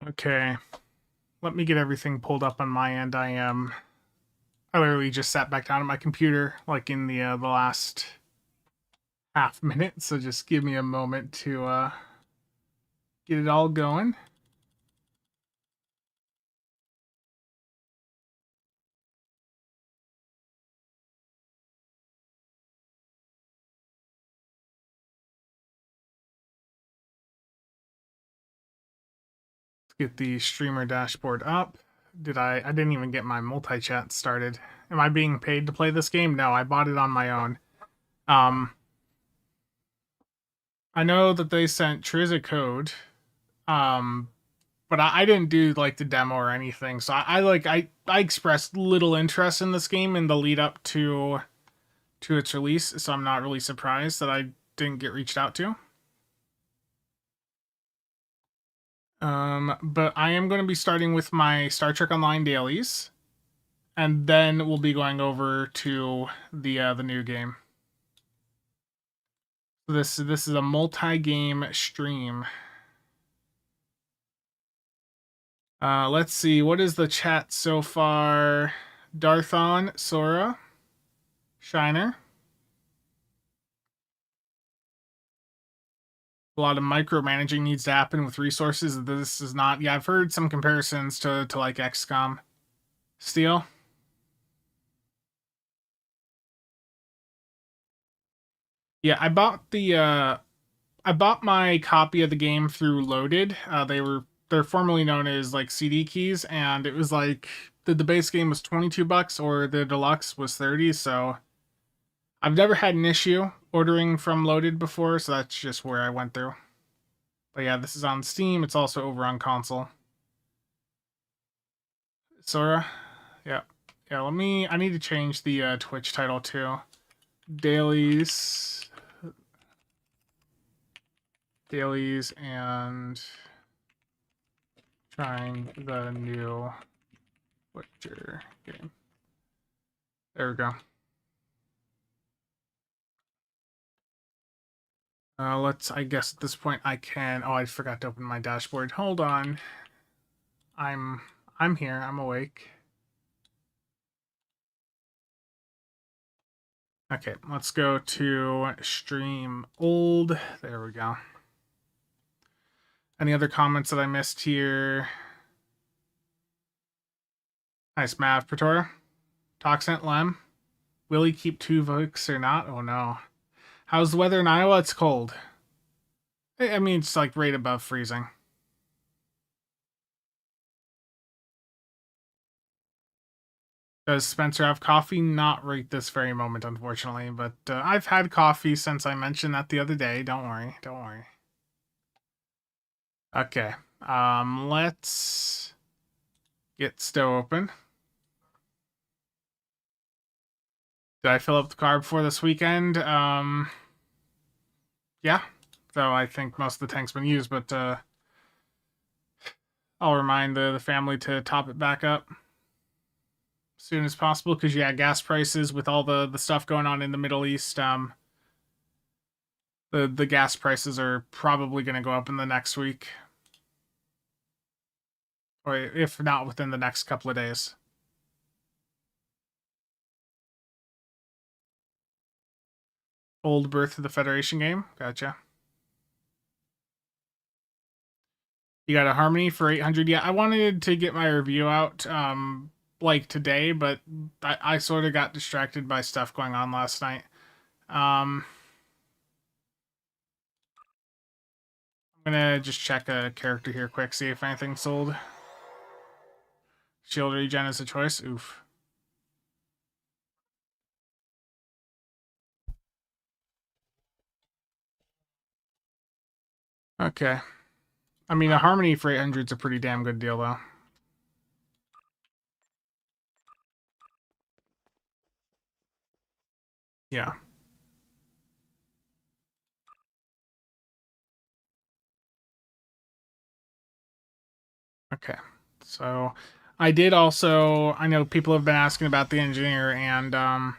Okay, let me get everything pulled up on my end. I literally just sat back down at my computer like in the last half minute, so just give me a moment to get it all going. Let's get the streamer dashboard up. I didn't even get my multi-chat started. Am I being paid to play this game? No, I bought it on my own. I know that they sent Triz a code, um, but I didn't do like the demo or anything. So I expressed little interest in this game in the lead up to its release. So I'm not really surprised that I didn't get reached out to. But I am going to be starting with my Star Trek Online dailies, and then we'll be going over to the new game. This is a multi-game stream. Let's see, what is the chat so far? Darthon, Sora, Shiner. A lot of micromanaging needs to happen with resources. This is not. Yeah, I've heard some comparisons to like XCOM. Steel. Yeah, I bought my copy of the game through Loaded. They're formerly known as like CD keys, and it was like the base game was $22 or the deluxe was 30. So I've never had an issue ordering from Loaded before, so that's just where I went through. But yeah, this is on Steam. It's also over on console. Sora, yeah, yeah. I need to change the Twitch title too. Dailies, and trying the new Voyager game. There we go. I guess at this point I can. Oh, I forgot to open my dashboard. Hold on. I'm here. I'm awake. Okay, let's go to stream old. There we go. Any other comments that I missed here? Nice Mav Pretora. Toxint Lem. Will he keep 2 Vokes or not? Oh no. How's the weather in Iowa? It's cold. I mean, it's like right above freezing. Does Spencer have coffee? Not right this very moment, unfortunately. But I've had coffee since I mentioned that the other day. Don't worry. Don't worry. Okay. Let's get Stow open. Did I fill up the car before this weekend? Yeah. Though I think most of the tank's been used, but I'll remind the family to top it back up as soon as possible, because yeah, gas prices with all the stuff going on in the Middle East, the gas prices are probably going to go up in the next week, or if not within the next couple of days. Old Birth of the Federation game. Gotcha. You got a Harmony for 800. Yeah, I wanted to get my review out like today, but I sort of got distracted by stuff going on last night. I'm gonna just check a character here quick, see if anything's sold. Shield regen is a choice. Oof. Okay. I mean, a Harmony for 800 is a pretty damn good deal, though. Yeah. Okay. So I did also, I know people have been asking about the engineer, and I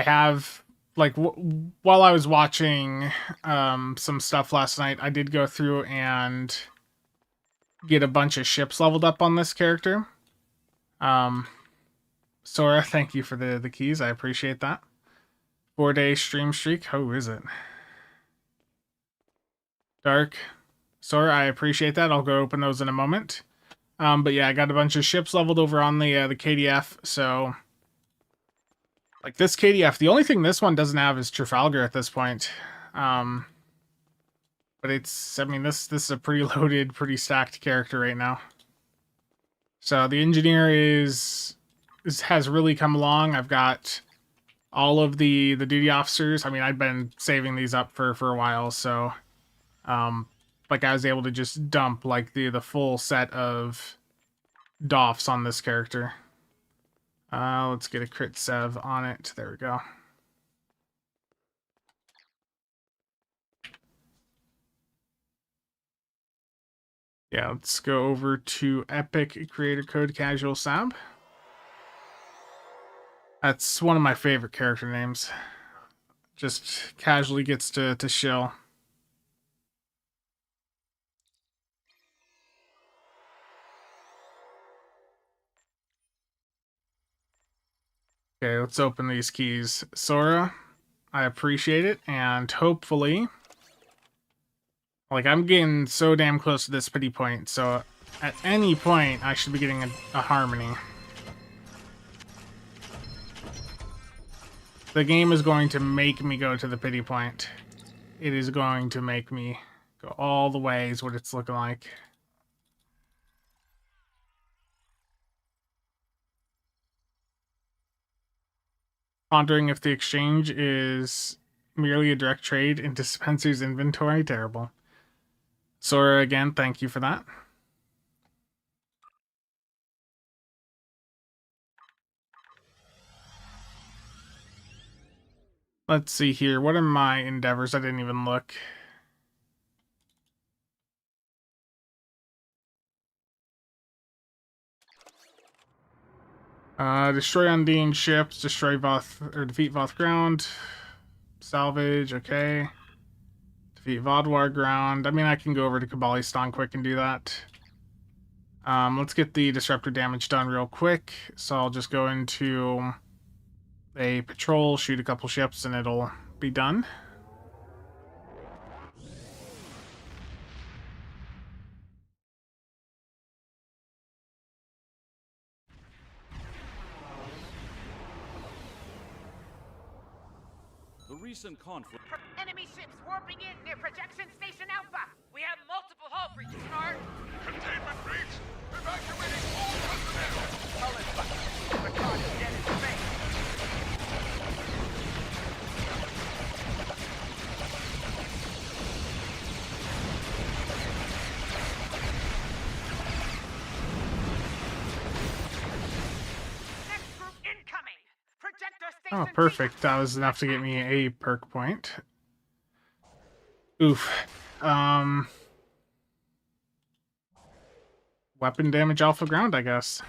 have, like, while I was watching some stuff last night, I did go through and get a bunch of ships leveled up on this character. Sora, thank you for the keys. I appreciate that. 4-day stream streak. Who is it? Dark. Sora, I appreciate that. I'll go open those in a moment. But yeah, I got a bunch of ships leveled over on the KDF, so... Like, this KDF, the only thing this one doesn't have is Trafalgar at this point. But it's... I mean, this is a pretty loaded, pretty stacked character right now. So the engineer has really come along. I've got all of the duty officers. I mean, I've been saving these up for a while, so... like, I was able to just dump, like, the full set of doffs on this character. Let's get a crit sev on it. There we go. Yeah, let's go over to Epic Creator Code CasualSAB. That's one of my favorite character names. Just casually gets to shill. Okay, let's open these keys. Sora, I appreciate it, and hopefully... Like, I'm getting so damn close to this pity point, so at any point, I should be getting a harmony. The game is going to make me go to the pity point. It is going to make me go all the way, is what it's looking like. Pondering if the exchange is merely a direct trade into Spencer's inventory. Terrible. Sora, again, thank you for that. Let's see here. What are my endeavors? I didn't even look. Destroy Undine ships, destroy Voth, or defeat Voth ground, salvage, okay. Defeat Vodwar ground. I mean, I can go over to Kabalistan quick and do that. Let's get the disruptor damage done real quick. So I'll just go into a patrol, shoot a couple ships, and it'll be done. The recent conflict. Enemy ships warping in near projection station Alpha. We have multiple hull breaches, Hard. Containment breach! Evacuating all personnel! Hull is fucked. Recon is dead in space. Next group incoming. Projector station. Oh, perfect. That was enough to get me a perk point. Oof. Weapon damage alpha ground, I guess.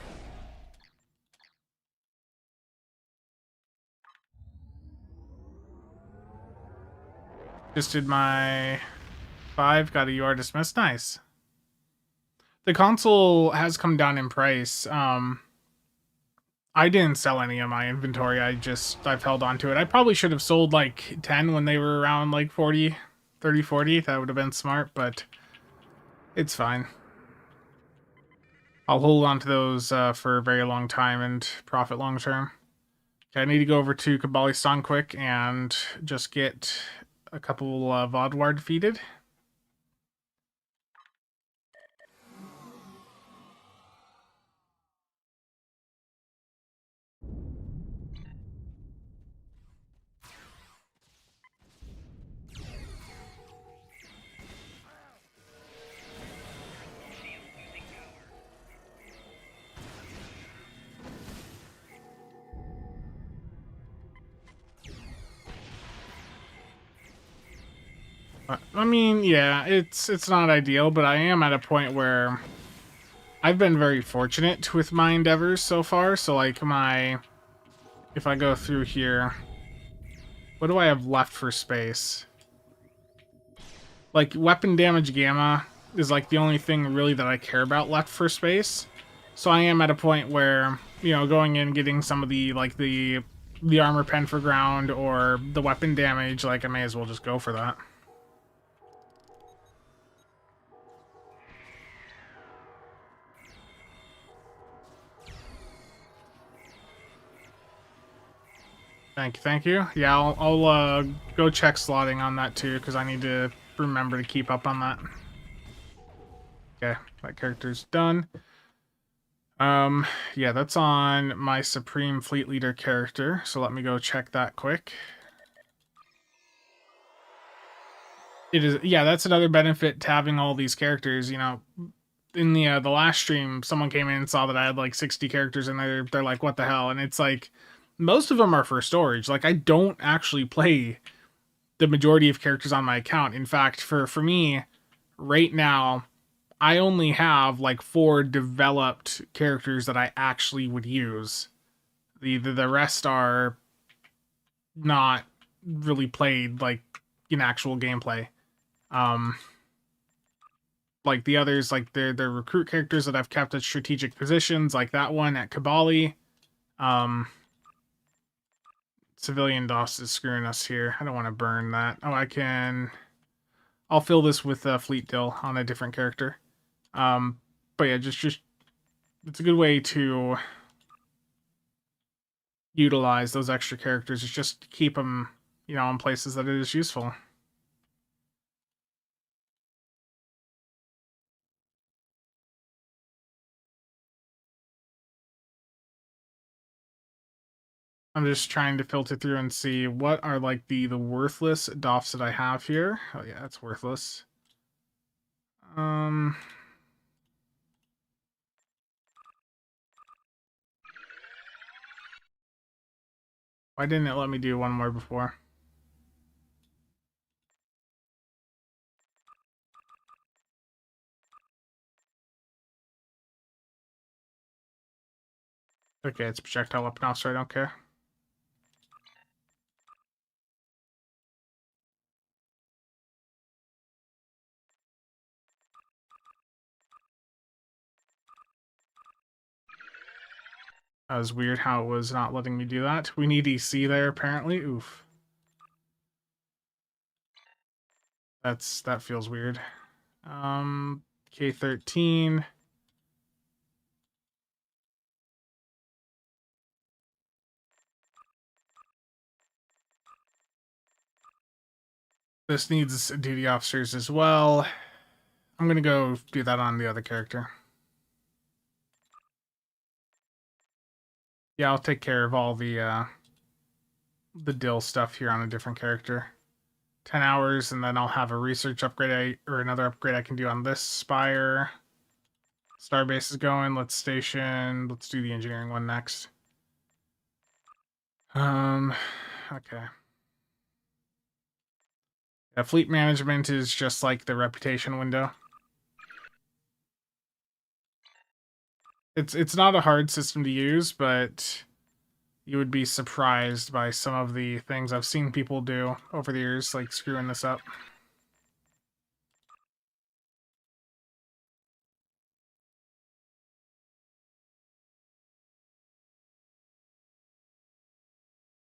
Just did my 5, got a UR dismissed. Nice. The console has come down in price. I didn't sell any of my inventory. I've held on to it. I probably should have sold like 10 when they were around like 40, 30, 40. That would have been smart, but it's fine. I'll hold on to those for a very long time and profit long term. Okay, I need to go over to Kabalistan quick and just get a couple Vodwar defeated. I mean, yeah, it's not ideal, but I am at a point where I've been very fortunate with my endeavors so far. So, like, if I go through here, what do I have left for space? Like, weapon damage gamma, is like the only thing really that I care about left for space. So I am at a point where, you know, going in, getting some of the, like, the armor pen for ground or the weapon damage, like, I may as well just go for that. Thank you. Yeah, I'll go check slotting on that too, because I need to remember to keep up on that. Okay, that character's done. Yeah, that's on my Supreme Fleet Leader character, so let me go check that quick. It is, yeah, that's another benefit to having all these characters, you know. In the last stream, someone came in and saw that I had like 60 characters and they're like, what the hell? And it's like, most of them are for storage. Like, I don't actually play the majority of characters on my account. In fact, for me, right now, I only have like 4 developed characters that I actually would use. The rest are not really played like in actual gameplay. Like the others, like they're recruit characters that I've kept at strategic positions, like that one at Kabali. Civilian DOS is screwing us here. I don't want to burn that. Oh, I'll fill this with Fleet Dill on a different character. But yeah, just it's a good way to utilize those extra characters. Is just keep them, you know, in places that it is useful. I'm just trying to filter through and see what are like the worthless DOFs that I have here. Oh yeah, that's worthless. Why didn't it let me do one more before? Okay, it's projectile up now, so I don't care. That was weird how it was not letting me do that. We need EC there, apparently. Oof. That feels weird. K13. This needs duty officers as well. I'm gonna go do that on the other character. Yeah, I'll take care of all the dill stuff here on a different character. 10 hours, and then I'll have a research upgrade or another upgrade I can do on this spire. Starbase is going. Let's do the engineering one next. Okay. Yeah, fleet management is just like the reputation window. It's not a hard system to use, but you would be surprised by some of the things I've seen people do over the years, like screwing this up.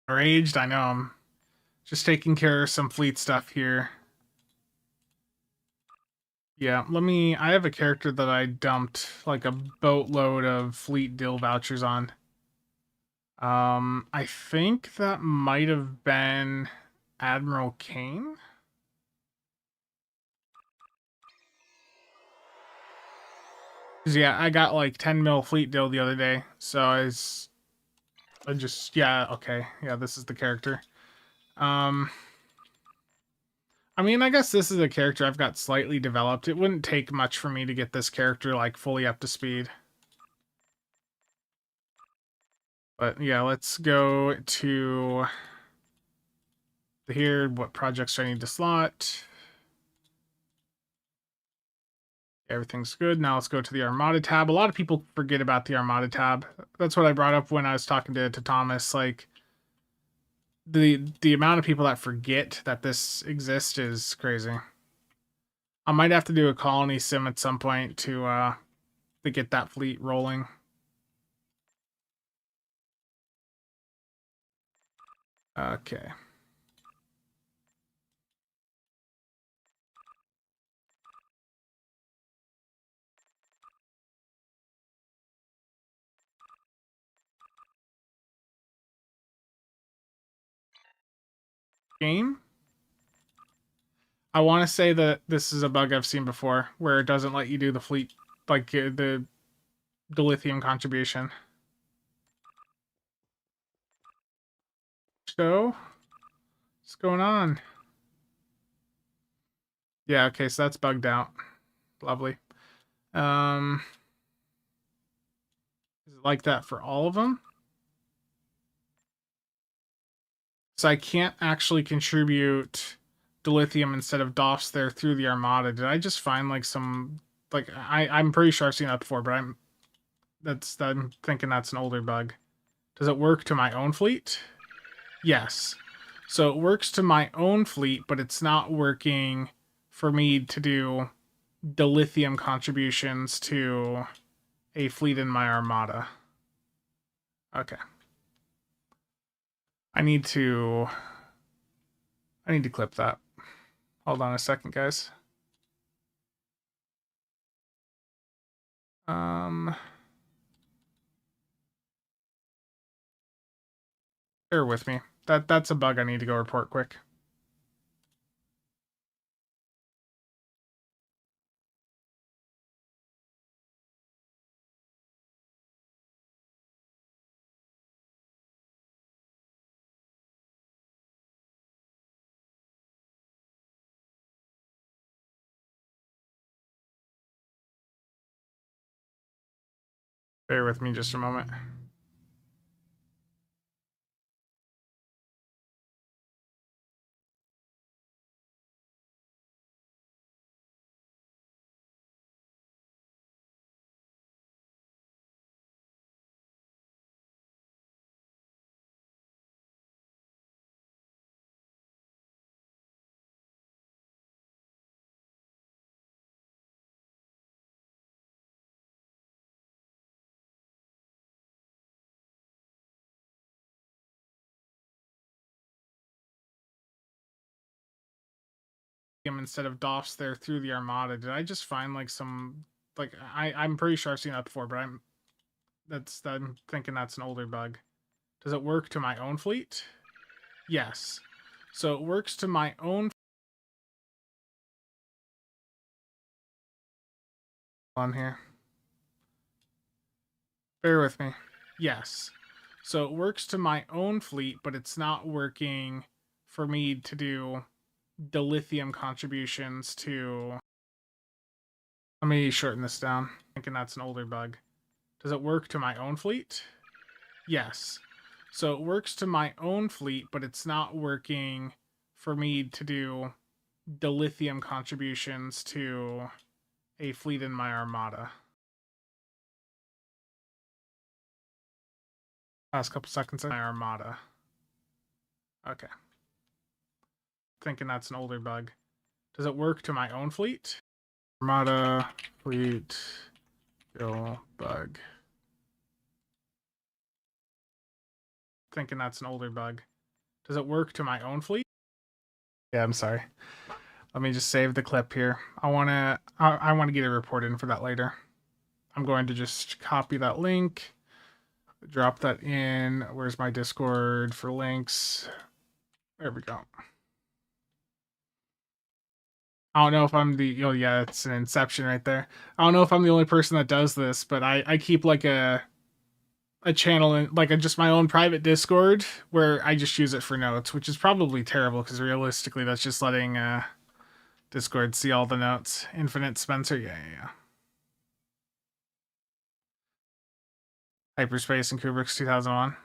Enraged, I know I'm just taking care of some fleet stuff here. Yeah, I have a character that I dumped like a boatload of fleet dill vouchers on. I think that might have been Admiral Kane. Cause yeah, I got like 10 mil fleet dill the other day, so I just, yeah, okay, yeah, this is the character. I mean, I guess this is a character I've got slightly developed. It wouldn't take much for me to get this character like fully up to speed. But yeah, let's go to here. What projects do I need to slot? Everything's good. Now let's go to the Armada tab. A lot of people forget about the Armada tab. That's what I brought up when I was talking to Thomas. Like, the amount of people that forget that this exists is crazy. I might have to do a colony sim at some point to get that fleet rolling. Okay. Game? I want to say that this is a bug I've seen before, where it doesn't let you do the fleet, like the lithium contribution. So, what's going on? Yeah, okay, so that's bugged out. Lovely. Is it like that for all of them? So I can't actually contribute dilithium instead of DOFs there through the Armada. Did I just find like some like I'm pretty sure I've seen that before, but I'm thinking that's an older bug. Does it work to my own fleet? Yes. So it works to my own fleet, but it's not working for me to do dilithium contributions to a fleet in my Armada. Okay. I need to clip that. Hold on a second, guys. Bear with me. That's a bug I need to go report quick. Bear with me just a moment. Instead of DOFs there through the Armada. Did I just find like some like I'm pretty sure I've seen that before, but I'm thinking that's an older bug. Does it work to my own fleet? Yes. So it works to my own on here. Bear with me. Yes. So it works to my own fleet, but it's not working for me to do dilithium contributions to. Let me shorten this down. Thinking that's an older bug. Does it work to my own fleet? Yes. So it works to my own fleet, but it's not working for me to do dilithium contributions to a fleet in my Armada. Last couple seconds in my Armada. Okay. Thinking that's an older bug. Does it work to my own fleet? Armada fleet kill bug. Thinking that's an older bug. Does it work to my own fleet? Yeah, I'm sorry. Let me just save the clip here. I want to get a report in for that later. I'm going to just copy that link, drop that in. Where's my Discord for links? There we go. I don't know if I'm the, oh yeah, it's an inception right there. I don't know if I'm the only person that does this, but I keep like a channel in like just my own private Discord where I just use it for notes, which is probably terrible because realistically that's just letting Discord see all the notes. Infinite Spencer, yeah. Hyperspace and Kubrick's 2001.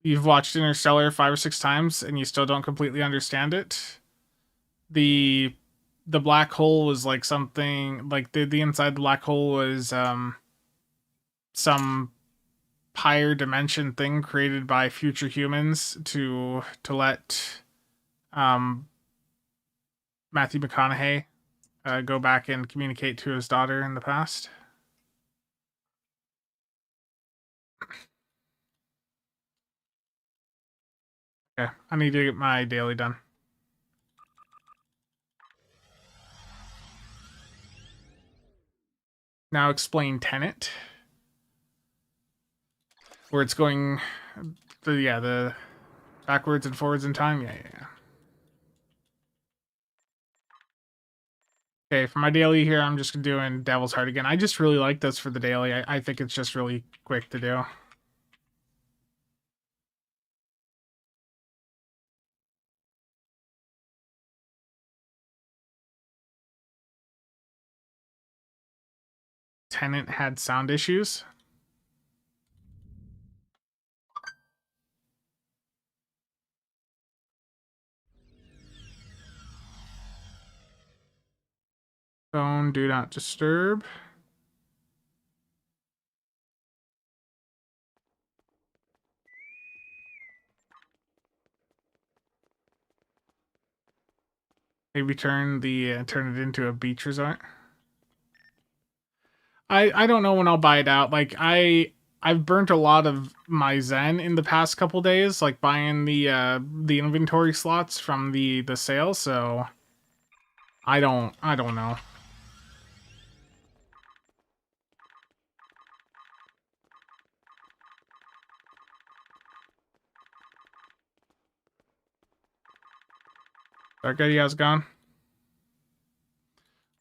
You've watched Interstellar 5 or 6 times and you still don't completely understand it. The black hole was like something like the inside the black hole was some higher dimension thing created by future humans to let Matthew McConaughey go back and communicate to his daughter in the past. Okay, I need to get my daily done. Now explain Tenet. Where it's going, the backwards and forwards in time. Yeah. Okay, for my daily here, I'm just doing Devil's Heart again. I just really like this for the daily. I think it's just really quick to do. Tenant had sound issues. Phone, do not disturb. Maybe turn it into a beach resort. I don't know when I'll buy it out. Like I've burnt a lot of my Zen in the past couple days, like buying the inventory slots from the sale, so I don't know. Dark Eddie, how's it going?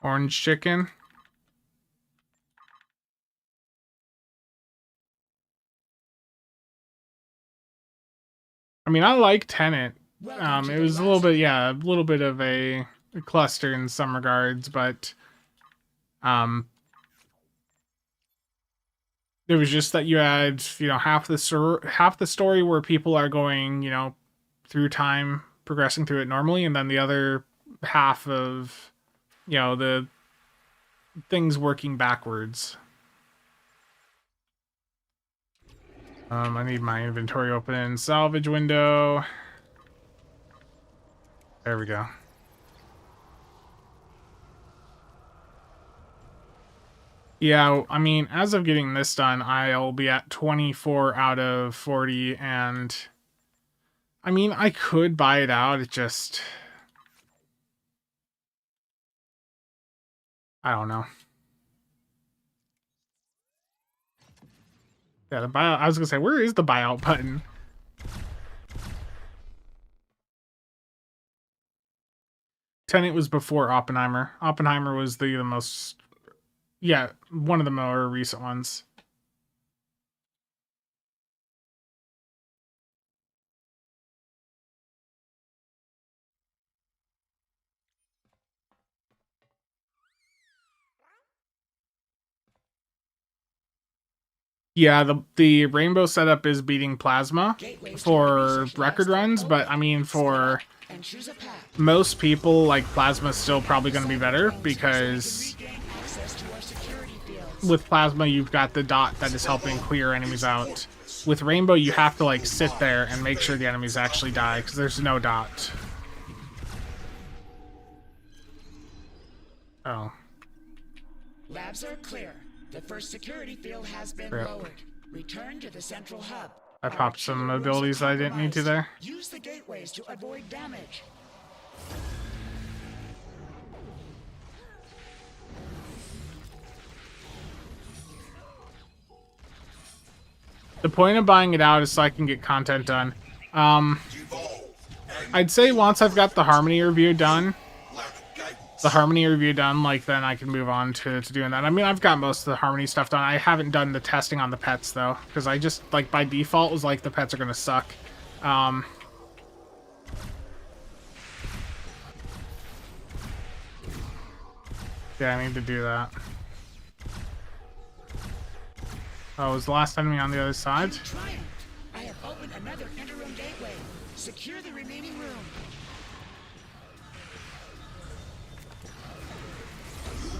Orange chicken. I mean, I like Tenet. It was a little bit of a cluster in some regards, but it was just that you had, half the story where people are going, through time, progressing through it normally, and then the other half of, the things working backwards. I need my inventory open in salvage window. There we go. Yeah, I mean, as of getting this done, I'll be at 24 out of 40, and I mean, I could buy it out, it just... I don't know. Yeah, the buyout, I was gonna say, where is the buyout button? Tenet was before Oppenheimer. Oppenheimer was the most... Yeah, one of the more recent ones. Yeah, the rainbow setup is beating plasma for record runs, but I mean, for most people, like, plasma is still probably going to be better, because with plasma you've got the dot that is helping clear enemies out. With rainbow you have to, like, sit there and make sure the enemies actually die, because there's no dot. Oh. Labs are clear. The first security field has been lowered. Return to the central hub. I popped some abilities I didn't need to there. Use the gateways to avoid damage. The point of buying it out is so I can get content done. I'd say once I've got the Harmony review done, like, then I can move on to doing that. I mean, I've got most of the Harmony stuff done. I haven't done the testing on the pets, though, because I just, like, by default was like, the pets are gonna suck. Yeah, I need to do that. Oh, was the last enemy on the other side? I have opened another interim gateway. Secure the remaining room.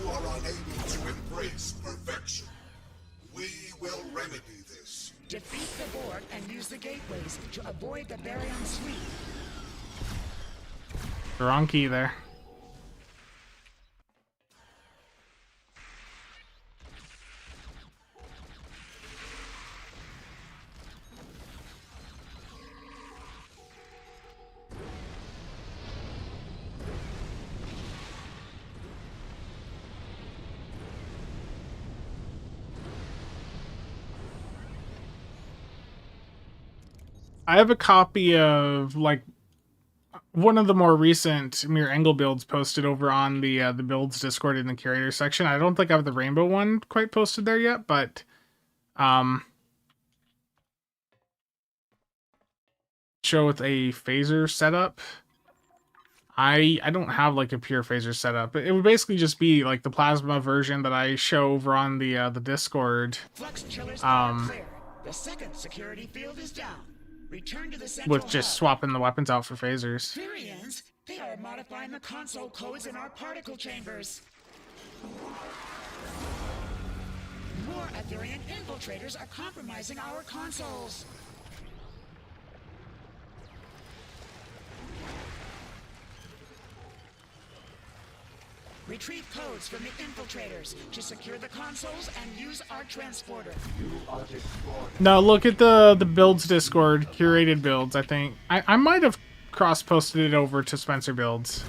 You are unable to embrace perfection. We will remedy this. Defeat the board and use the gateways to avoid the Baryon sweep. The wrong key there. I have a copy of like one of the more recent Mere Angle builds posted over on the builds Discord in the curator section. I don't think I have the rainbow one quite posted there yet, but show with a phaser setup. I don't have like a pure phaser setup. It would basically just be like the plasma version that I show over on the Discord. Flux chillers are clear. The second security field is down. Return to the central With just hub. swapping the weapons out for phasers. Virians, they are modifying the console codes in our particle chambers. More Aetherian infiltrators are compromising our consoles. Retrieve codes from the infiltrators to secure the consoles and use our transporter. No, look at the builds Discord, curated builds, I think. I might have cross-posted it over to Spencer builds.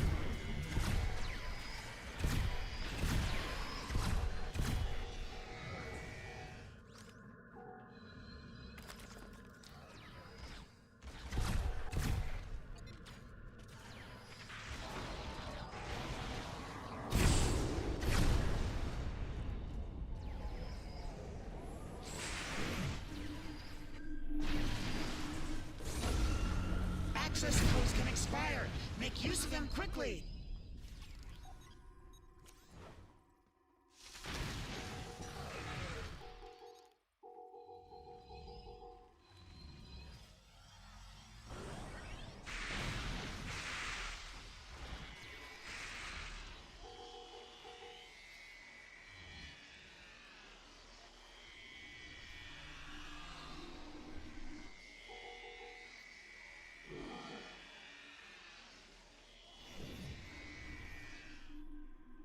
Access codes can expire. Make use of them quickly.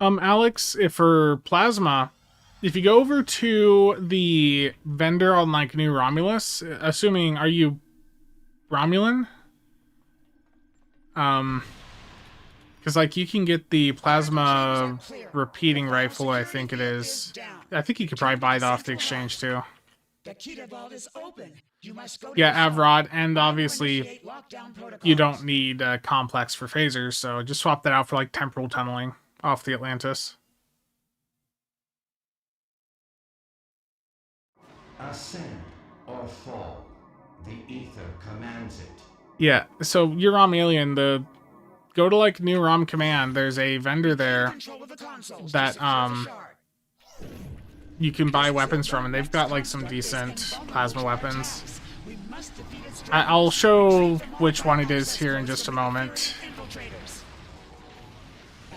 Alex, if for plasma, if you go over to the vendor on like New Romulus, assuming are you Romulan? Because like you can get the plasma repeating rifle, I think it is. I think you could probably buy it off the exchange too. The Kita vault is open. You must go to Yeah, the shop. Avrod, and obviously Initiate lockdown protocols. you don't need complex for phasers, so just swap that out for like temporal tunneling off the Atlantis. Ascend or fall. The ether commands it. Yeah, so you're Rom Alien, go to like New Rom Command, there's a vendor there Control of the consoles that to secure the shard. you can buy weapons from, and they've got like some decent plasma weapons. We must defeat its I'll show which one it is here in just a moment. infiltrators.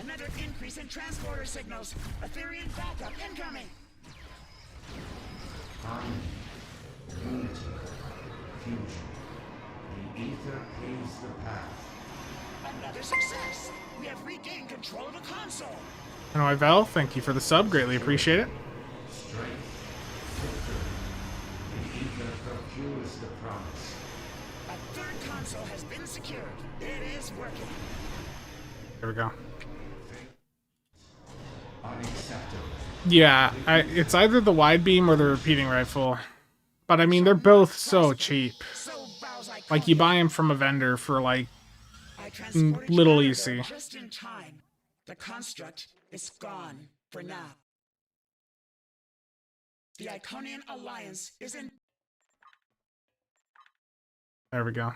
Another increase in transporter signals. Aetherian backup incoming. Harmony, unity, fusion. The ether paves the path. Another success. We have regained control of the console. Anyway, Vel, thank you for the sub, greatly appreciate it. Strength, victory. The ether procures the promise. A third console has been secured. It is working. There we go. Unacceptable. Yeah, it's either the wide beam or the repeating rifle. But I mean, they're both so cheap. So vows I Like, you buy them from a vendor for like I transported little you easy. there just in time. The construct is gone for now. The Iconian Alliance is in. There we go.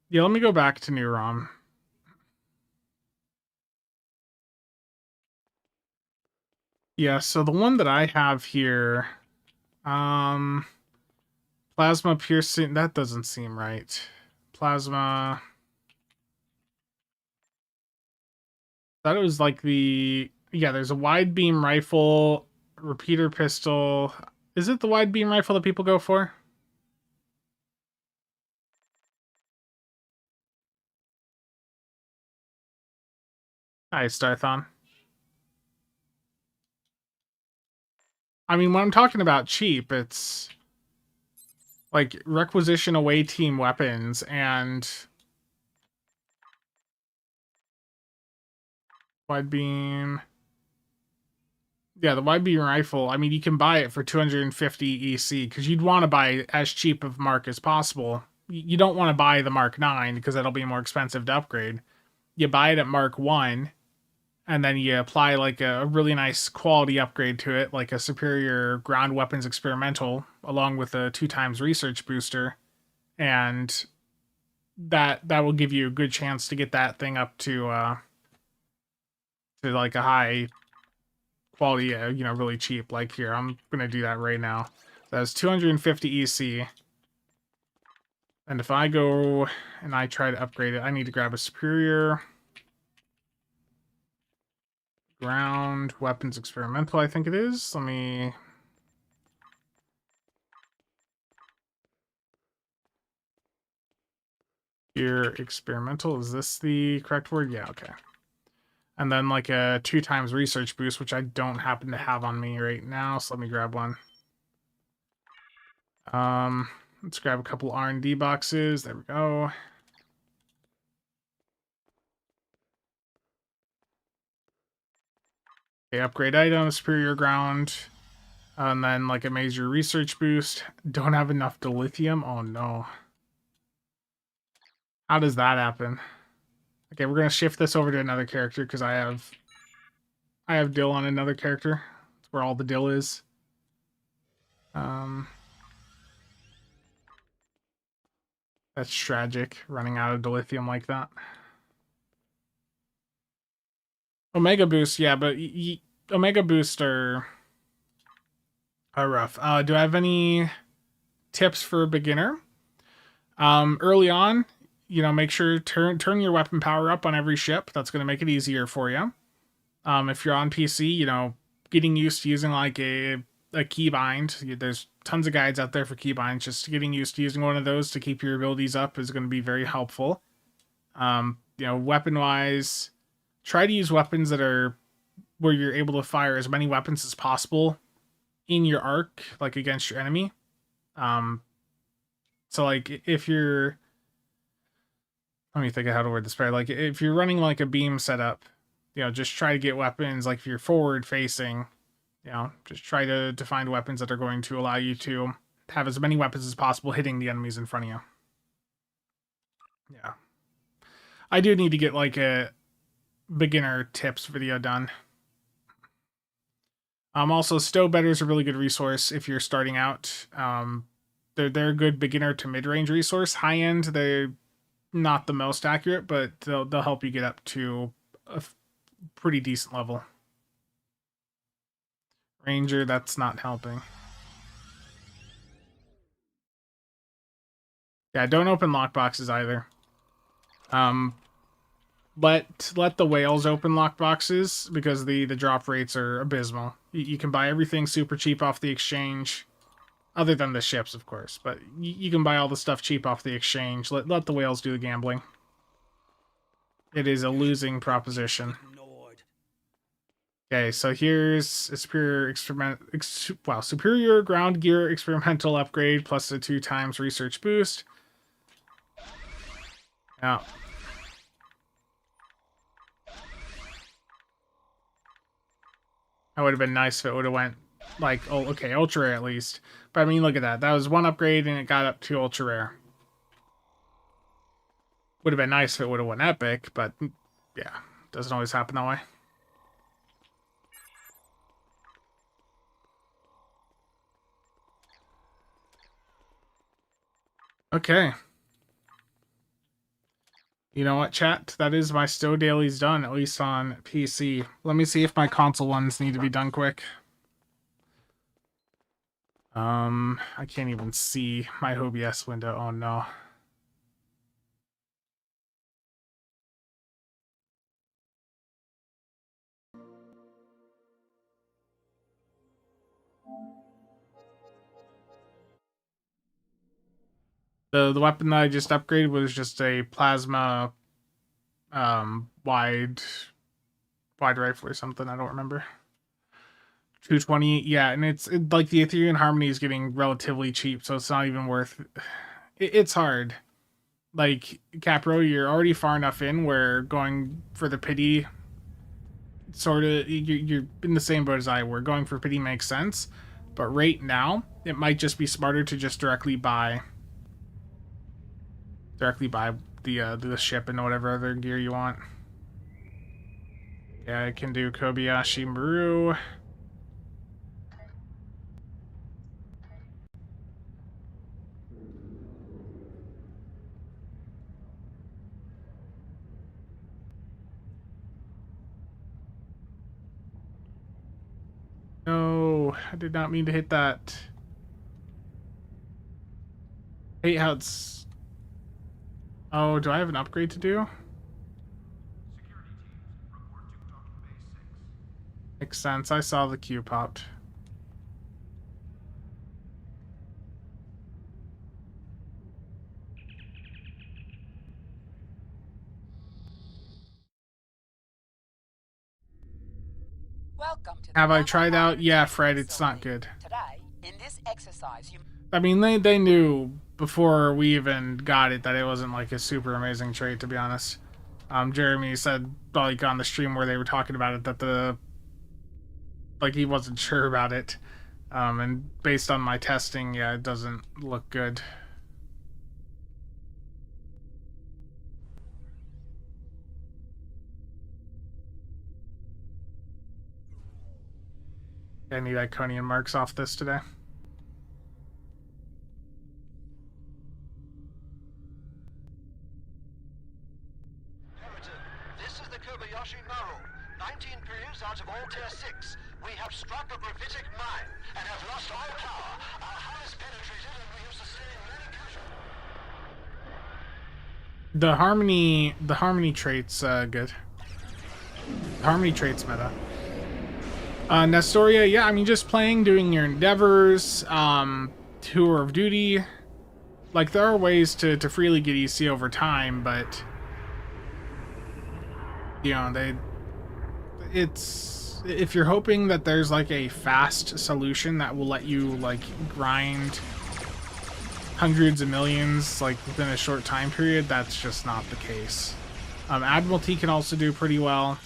Yeah, let me go back to New ROM. Yeah, so the one that I have here, plasma piercing, that doesn't seem right. Plasma. Thought it was like yeah, there's a wide beam rifle, repeater pistol. Is it the wide beam rifle that people go for? Hi, Starthon. I mean, when I'm talking about cheap, it's like requisition away team weapons and wide beam. Yeah, the wide beam rifle. I mean, you can buy it for 250 EC because you'd want to buy as cheap of mark as possible. you don't want to buy the Mark 9 because that'll be more expensive to upgrade. You buy it at Mark 1, and then you apply like a really nice quality upgrade to it, like a superior ground weapons experimental, along with a 2x research booster, and that will give you a good chance to get that thing up to like a high quality, really cheap. Like here, I'm gonna do that right now. That's 250 EC. And if I go and I try to upgrade it, I need to grab a superior ground weapons experimental, I think it is. Let me... Here, experimental, is this the correct word? Yeah, okay. And then like a 2x research boost, which I don't happen to have on me right now, so let me grab one. Let's grab a couple R&D boxes. There we go. Okay, upgrade item, superior ground, and then like a major research boost. Don't have enough dilithium. Oh no. How does that happen? Okay, we're gonna shift this over to another character because I have dill on another character. That's where all the dill is. That's tragic, running out of dilithium like that. Omega boost, yeah, but Omega boost are rough. Do I have any tips for a beginner? Early on, make sure turn your weapon power up on every ship. That's going to make it easier for you. If you're on PC, getting used to using like a keybind. There's tons of guides out there for keybinds. Just getting used to using one of those to keep your abilities up is going to be very helpful. Weapon wise, try to use weapons that are where you're able to fire as many weapons as possible in your arc, like against your enemy. So like if you're, let me think of how to word this better. Like if you're running like a beam setup, just try to get weapons. Like if you're forward facing, just try to find weapons that are going to allow you to have as many weapons as possible hitting the enemies in front of you. Yeah. I do need to get like a beginner tips video done. Also, Stow Better is a really good resource if you're starting out. They're a good beginner to mid-range resource. High end, they're not the most accurate, but they'll help you get up to a pretty decent level. Ranger, that's not helping. Yeah, don't open lockboxes either. Let the whales open lockboxes because the drop rates are abysmal. You can buy everything super cheap off the exchange, other than the ships, of course. But you can buy all the stuff cheap off the exchange. Let the whales do the gambling. It is a losing proposition. Okay, so here's a superior ground gear experimental upgrade plus a 2x research boost. Yeah. That would have been nice if it would have went like, oh, okay, ultra rare at least. But I mean, look at that. That was one upgrade and it got up to ultra rare. Would have been nice if it would have went epic, but yeah, doesn't always happen that way. Okay. You know what, chat? That is my Stow dailies done, at least on PC. Let me see if my console ones need to be done quick. I can't even see my OBS window. Oh no. The weapon that I just upgraded was just a plasma wide rifle or something. I don't remember. 220, yeah, and it's like the Ethereum Harmony is getting relatively cheap, so it's not even worth it's hard. Like Capro, you're already far enough in where going for the pity sort of you're in the same boat as I were. Going for pity makes sense, but right now it might just be smarter to just directly buy directly buy the ship and whatever other gear you want. Yeah, I can do Kobayashi Maru. No, I did not mean to hit that. I hate how it's... Oh, do I have an upgrade to do? Makes sense. I saw the queue popped. Welcome to Have I tried out? Yeah, Fred, it's not good. Today, in this exercise, you I mean, they knew before we even got it that it wasn't like a super amazing trait, to be honest. Jeremy said, like, on the stream where they were talking about it, that like, he wasn't sure about it. And based on my testing, yeah, it doesn't look good. I need Iconian marks off this today. This is the Kobayashi Maru. 19 periods out of all tier 6. We have struck a gravitic mine and have lost all power. Our hull is penetrated and we have sustained many casualties. The harmony trait's good. The harmony trait's meta. Nestoria, yeah, I mean, just playing, doing your endeavors, tour of duty. Like, there are ways to freely get EC over time, but you know, it's, if you're hoping that there's like a fast solution that will let you like grind hundreds of millions like within a short time period, that's just not the case. Admiralty can also do pretty well,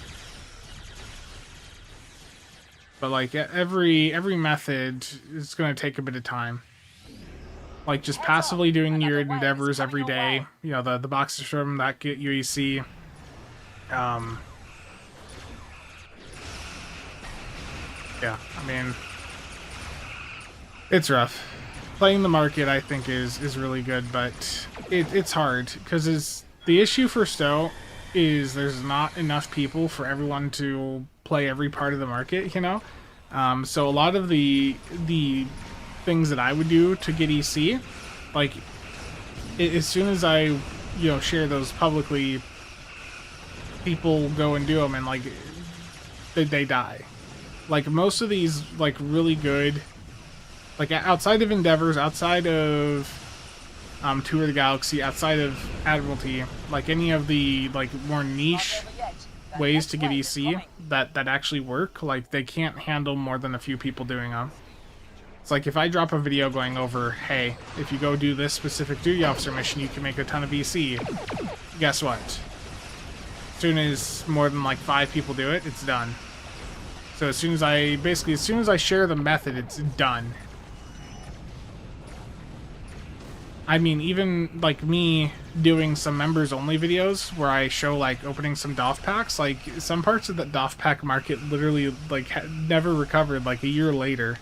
but like every method is going to take a bit of time. Like just passively doing your endeavors every day, you know, the boxes from that get you EC. Yeah, I mean, it's rough. Playing the market, I think, is really good, but it's hard because the issue for Stowe is there's not enough people for everyone to play every part of the market, you know. So a lot of the things that I would do to get EC, like as soon as I share those publicly, people go and do them, and like they die. Like most of these like really good, like outside of Endeavors, outside of Tour of the Galaxy, outside of Admiralty, like any of the like more niche ways to get EC that actually work, like they can't handle more than a few people doing them. It's like if I drop a video going over, hey, if you go do this specific duty officer mission, you can make a ton of EC. Guess what? As soon as more than like 5 people do it, it's done. So as soon as I share the method, it's done. I mean, even like me doing some members only videos where I show like opening some DOF packs, like some parts of the DOF pack market literally like never recovered like a year later.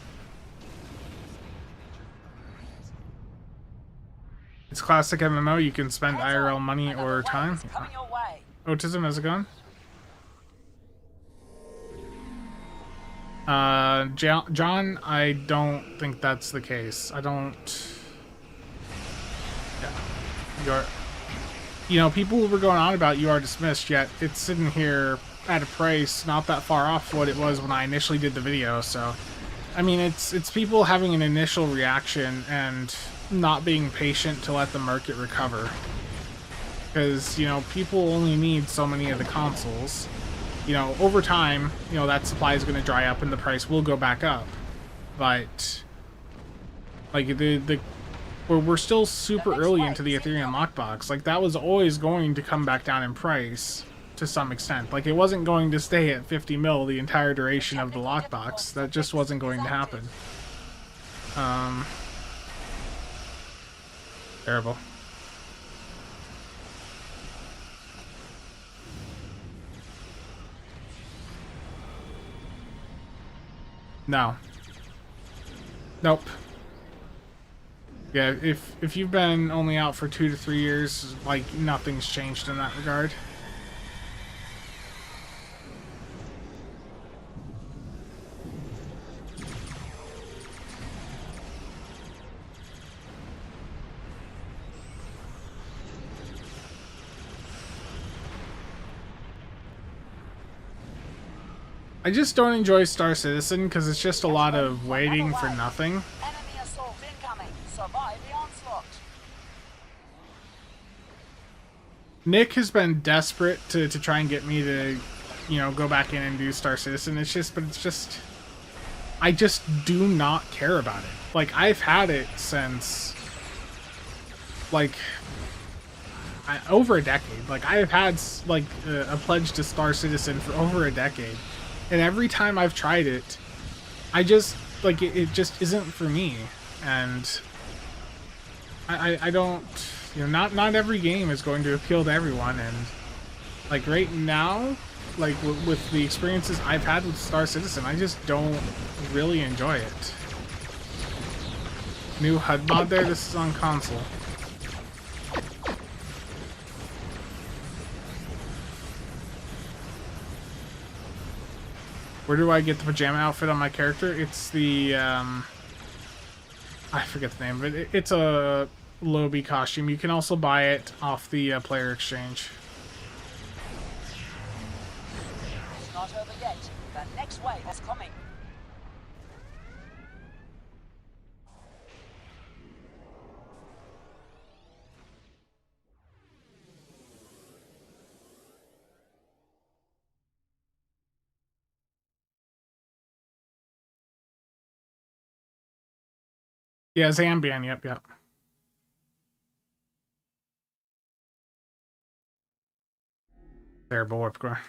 It's classic MMO, you can spend IRL money or time. Autism, how's it going? John, I don't think that's the case. I don't... Yeah. People were going on about You Are Dismissed, yet it's sitting here at a price not that far off what it was when I initially did the video, so... I mean, it's people having an initial reaction and not being patient to let the market recover. Because, people only need so many of the consoles. Over time, that supply is going to dry up and the price will go back up. But, like, we're still super early into the Ethereum lockbox. Like, that was always going to come back down in price to some extent. Like, it wasn't going to stay at 50 mil the entire duration of the lockbox. That just wasn't going to happen. Terrible. No. Nope. Yeah, if you've been only out for 2 to 3 years, like, nothing's changed in that regard. I just don't enjoy Star Citizen because it's just a lot of waiting for nothing. Enemy assault incoming. Survive the onslaught. Nick has been desperate to try and get me to, you know, go back in and do Star Citizen. It's just, I just do not care about it. Like, I've had it since, like, over a decade. Like, I have had, like, a pledge to Star Citizen for over a decade. And every time I've tried it, I just, like, it just isn't for me. And I don't, you know, not every game is going to appeal to everyone. And, like, right now, like, with the experiences I've had with Star Citizen, I just don't really enjoy it. New HUD mod there? This is on console. Where do I get the pajama outfit on my character? It's the, I forget the name, but it's a Lobby costume. You can also buy it off the player exchange. It's not over yet. The next wave is coming. Yeah, Zambian, yep. Terrible warp core.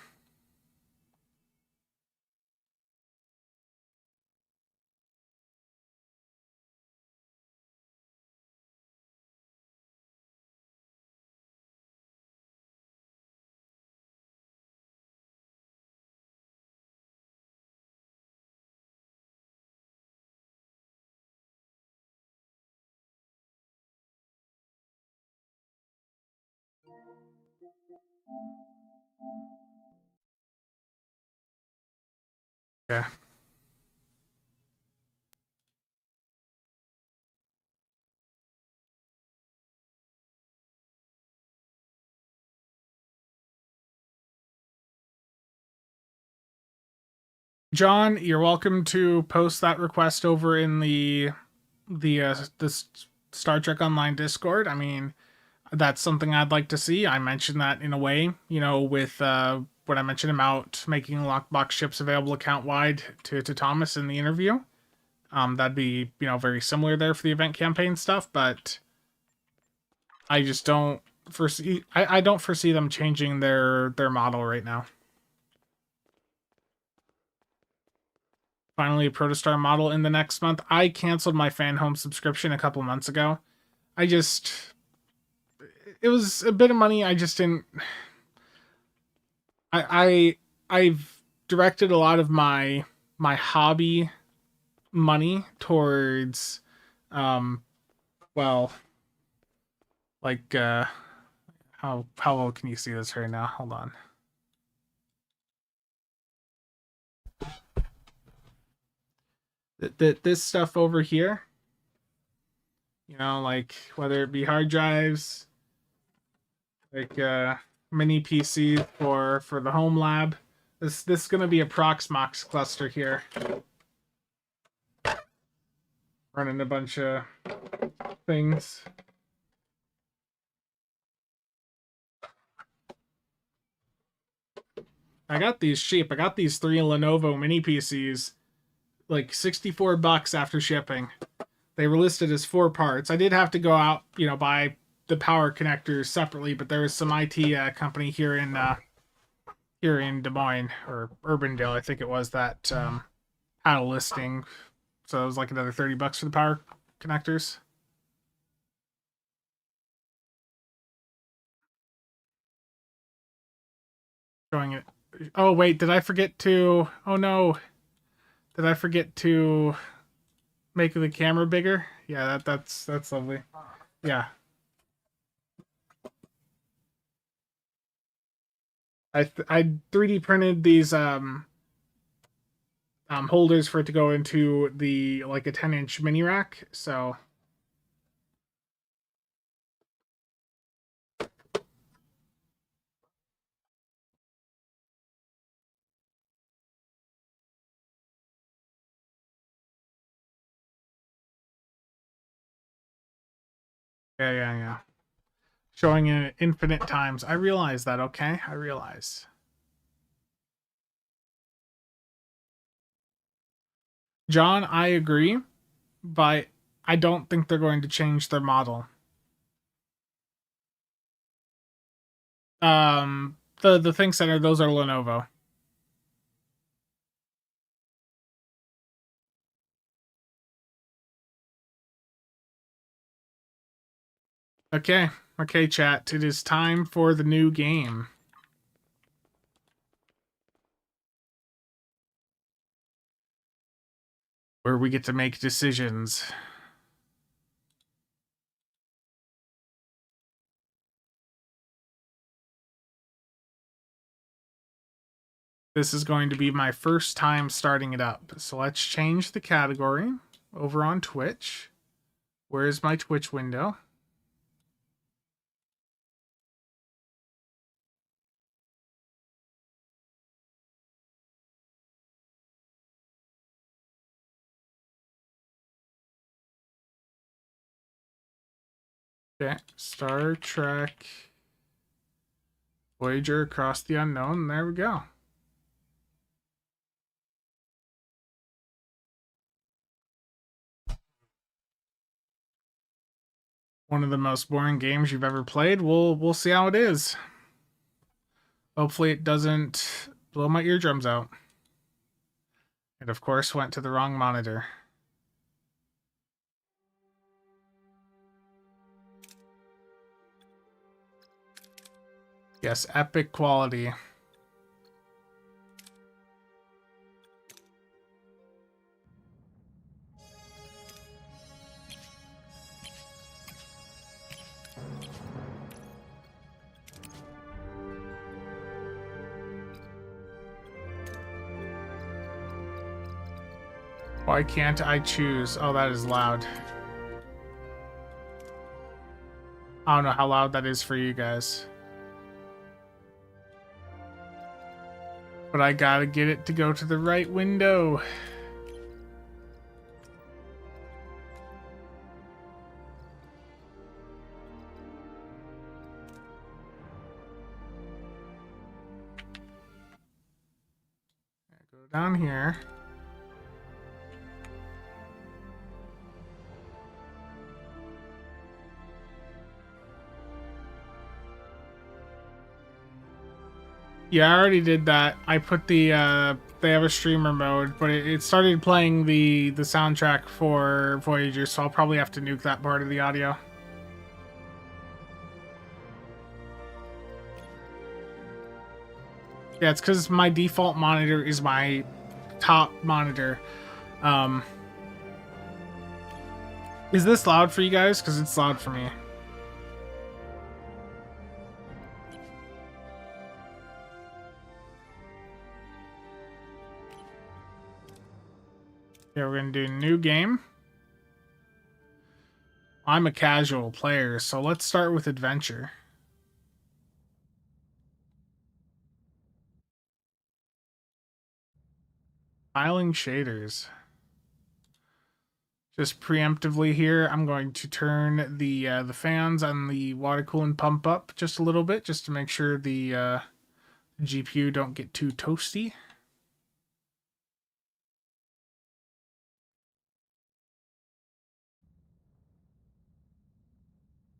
Yeah. John, you're welcome to post that request over in the Star Trek Online Discord. I mean, that's something I'd like to see. I mentioned that in a way, you know, with what I mentioned about making lockbox ships available account-wide to Thomas in the interview. That'd be, you know, very similar there for the event campaign stuff, but I just don't foresee I don't foresee them changing their model right now. Finally, a Protostar model in the next month. I canceled my fan home subscription a couple months ago. It was a bit of money. I just didn't. I've directed a lot of my hobby money towards, well, like how well can you see this right now? Hold on. This stuff over here, you know, like whether it be hard drives, like mini PC for the home lab. This is gonna be a Proxmox cluster here, running a bunch of things. I got these cheap. I got these 3 Lenovo mini PCs, like $64 after shipping. They were listed as 4 parts. I did have to go out, you know, buy the power connectors separately, but there was some IT company here in Des Moines or Urbandale, I think it was, that had a listing. So it was like another $30 for the power connectors. Showing it. Oh wait, did I forget to? Oh no. Did I forget to make the camera bigger? Yeah, that's lovely. Yeah. I 3D printed these holders for it to go into the like a 10-inch mini rack. So yeah. Showing it infinite times. I realize that, okay? I realize. John, I agree, but I don't think they're going to change their model. The Think Center, those are Lenovo. Okay, chat. It is time for the new game. Where we get to make decisions. This is going to be my first time starting it up. So let's change the category over on Twitch. Where's my Twitch window? Okay, Star Trek Voyager Across the Unknown. There we go. One of the most boring games you've ever played. We'll see how it is. Hopefully it doesn't blow my eardrums out. It of course went to the wrong monitor. Yes, epic quality. Why can't I choose? Oh, that is loud. I don't know how loud that is for you guys. But I gotta get it to go to the right window. Go down here. Yeah, I already did that. I put the they have a streamer mode, but it started playing the soundtrack for Voyager, so I'll probably have to nuke that part of the audio. Yeah, it's because my default monitor is my top monitor. Is this loud for you guys? Because it's loud for me. Yeah, we're gonna do new game. I'm a casual player, so let's start with adventure. Filing shaders. Just preemptively here, I'm going to turn the fans on the water cooling pump up just a little bit, just to make sure the GPU don't get too toasty.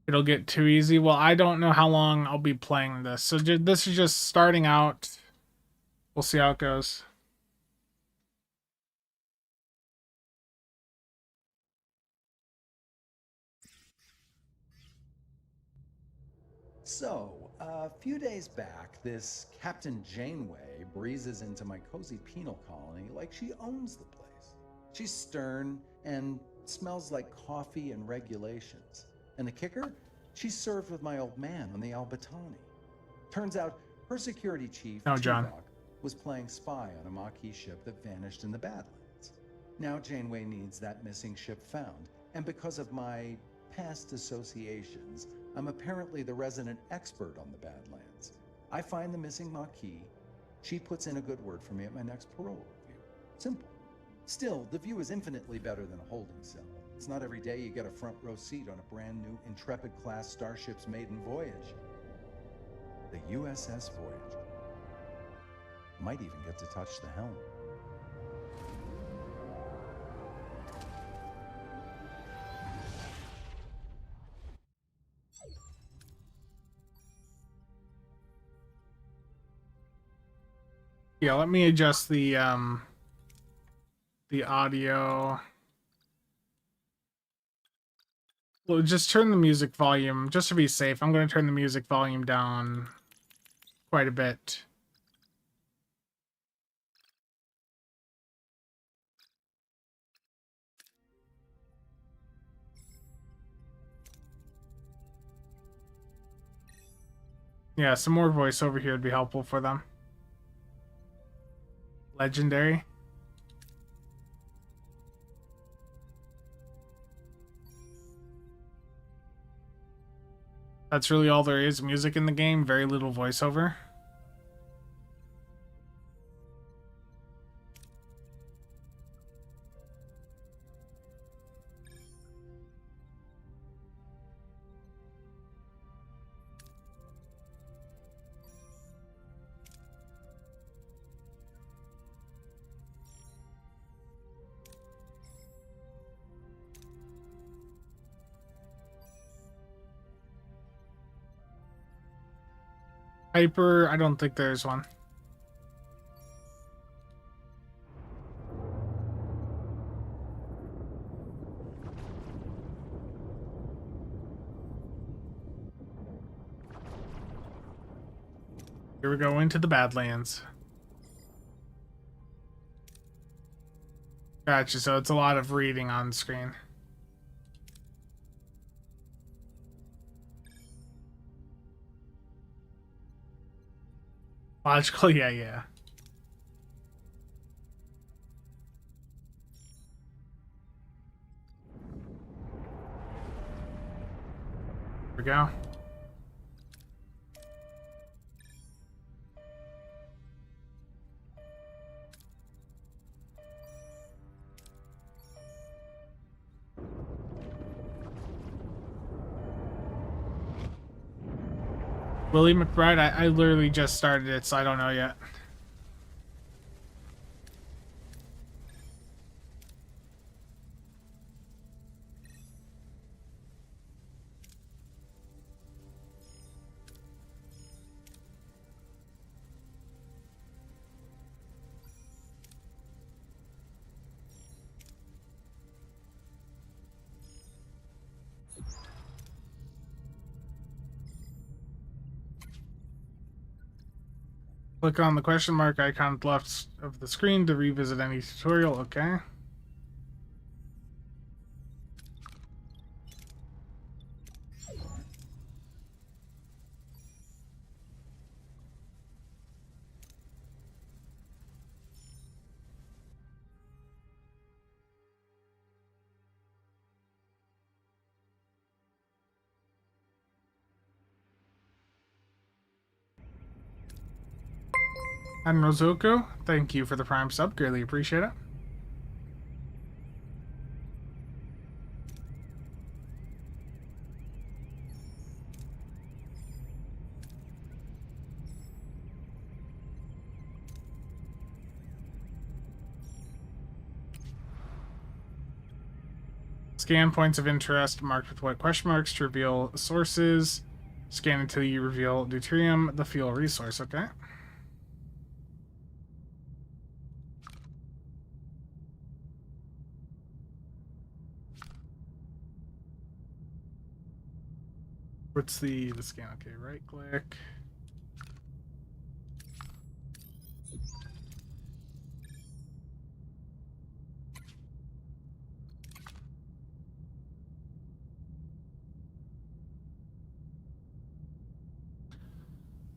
It'll get too easy. Well, I don't know how long I'll be playing this, so this is just starting out. We'll see how it goes. So, A few days back, this Captain Janeway breezes into my cozy penal colony like she owns the place. She's stern and smells like coffee and regulations. And the kicker? She's served with my old man on the Albatani. Turns out her security chief, No, John. Tuvok, was playing spy on a Maquis ship that vanished in the Badlands. Now Janeway needs that missing ship found, and because of my past associations, I'm apparently the resident expert on the Badlands. I find the missing Maquis, she puts in a good word for me at my next parole review. Simple. Still, the view is infinitely better than a holding cell. It's not every day you get a front row seat on a brand new Intrepid-class starship's maiden voyage. The USS Voyager. Might even get to touch the helm. Yeah, let me adjust the audio. Well, just turn the music volume, just to be safe. I'm going to turn the music volume down quite a bit. Yeah, some more voiceover here would be helpful for them. Legendary. That's really all there is. Music in the game, very little voiceover. Hyper, I don't think there's one. Here we go into the Badlands. Gotcha, so it's a lot of reading on screen. Logical, yeah. Here we go. Willie McBride, I literally just started it, so I don't know yet. Click on the question mark icon at the left of the screen to revisit any tutorial. Okay. And Rozuko, thank you for the Prime sub. Greatly appreciate it. Scan points of interest marked with white question marks to reveal sources. Scan until you reveal deuterium, the fuel resource. Okay. What's the scan? Okay, right click.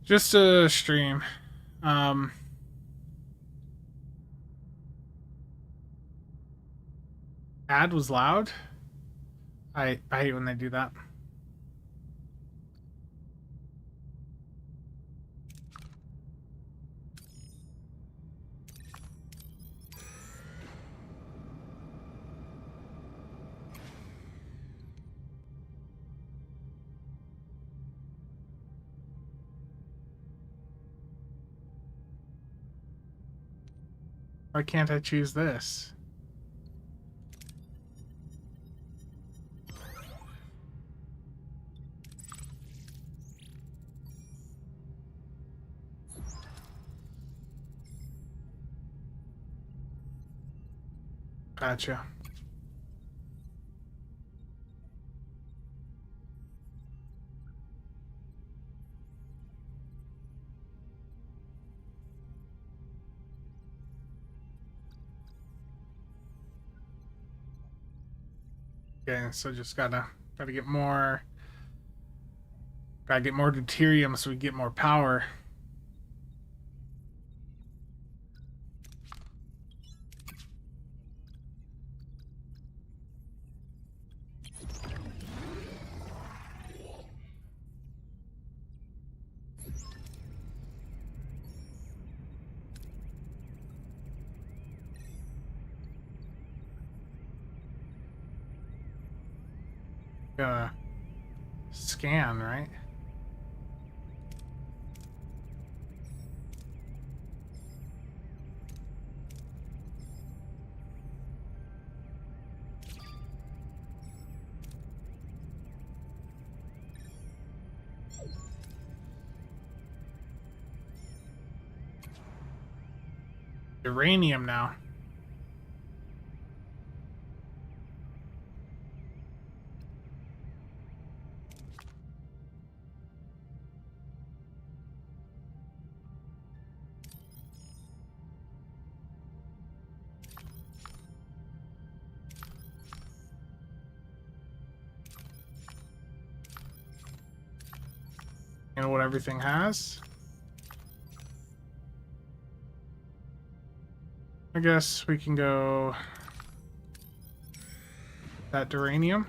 Just a stream. Ad was loud. I hate when they do that. Why can't I choose this? Gotcha. Okay, so just gotta get more. Gotta get more deuterium so we get more power. Scan, right? Uranium now. You know what everything has? I guess we can go that duranium.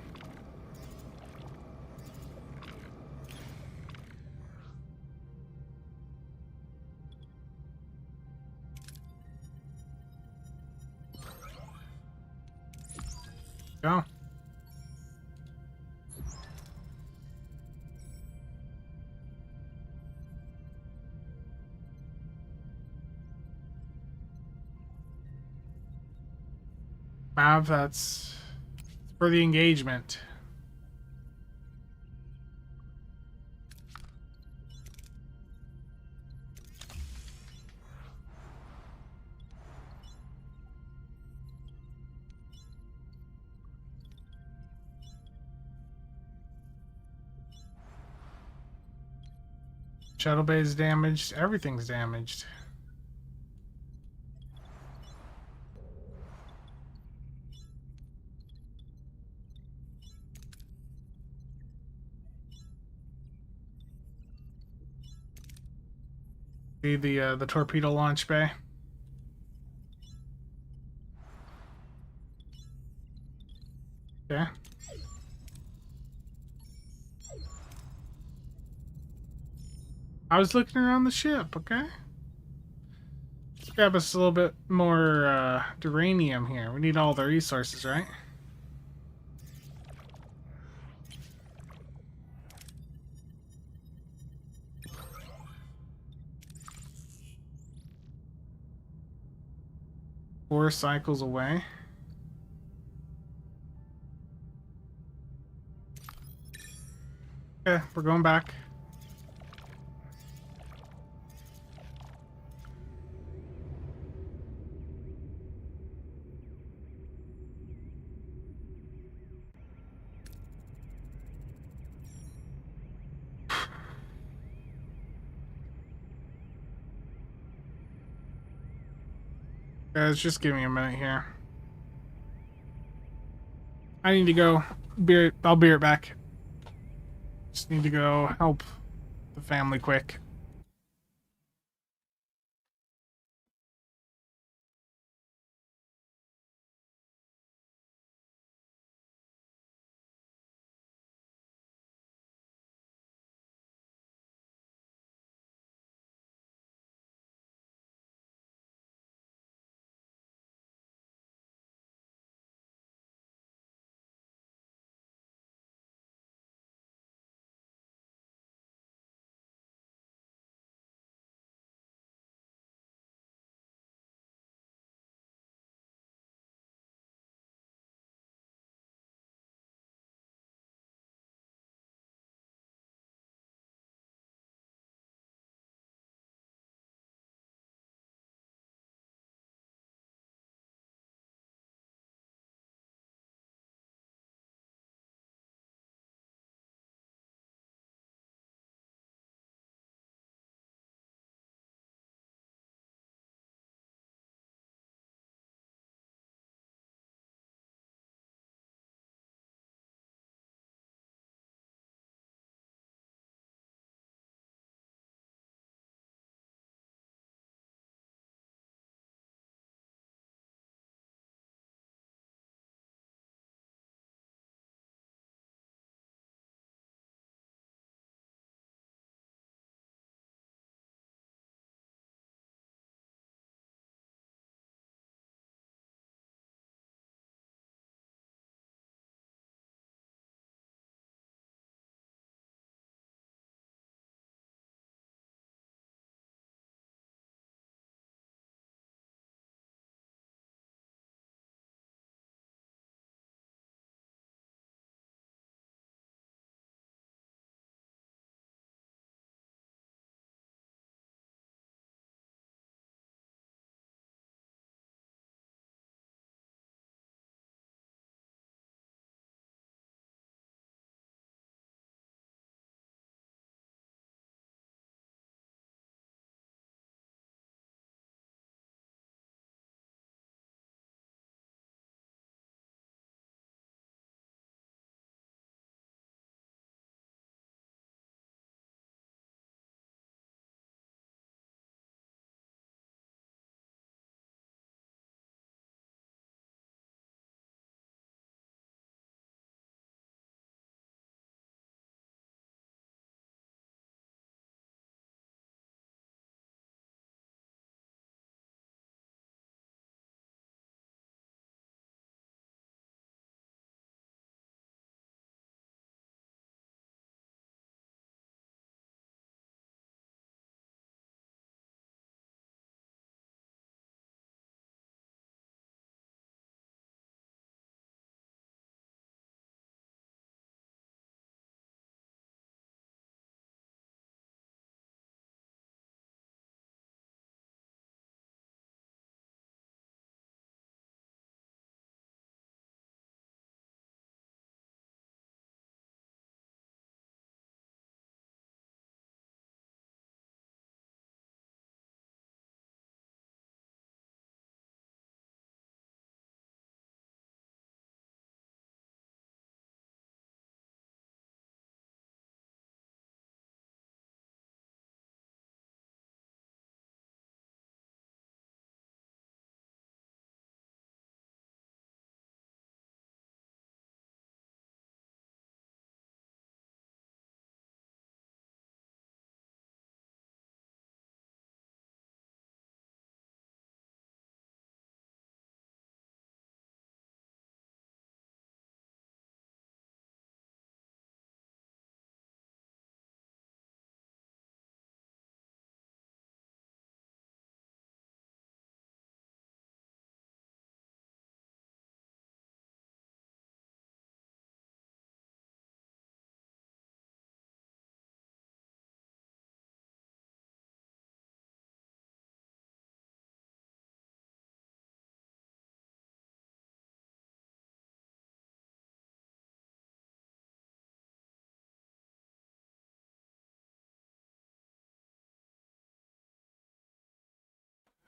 Go. Mav, that's for the engagement. Shuttle bay is damaged. Everything's damaged. See the torpedo launch bay. Okay. I was looking around the ship, okay? Let's grab us a little bit more duranium here. We need all the resources, right? Four cycles away. Okay, we're going back. Guys, just give me a minute here. I need to go. I'll be right back. Just need to go help the family quick.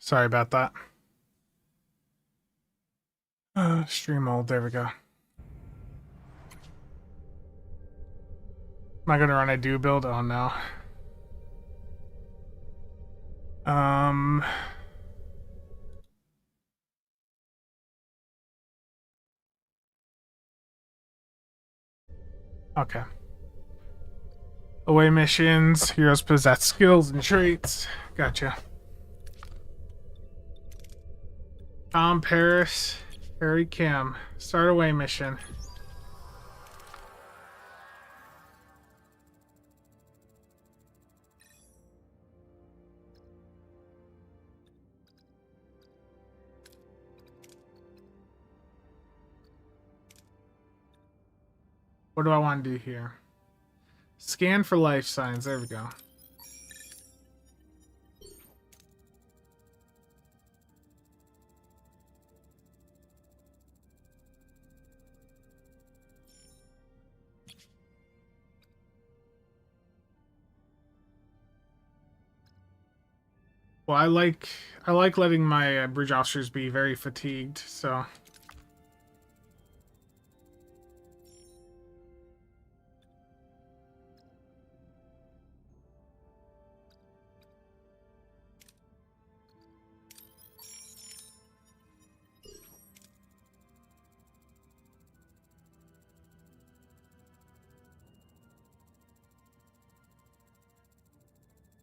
Sorry about that. Stream mode. There we go. Am I gonna run a do build? Oh no. Okay. Away missions. Heroes possess skills and traits. Gotcha. Tom Paris. Harry Kim. Start away mission. What do I want to do here? Scan for life signs. There we go. Well, I like letting my bridge officers be very fatigued, so.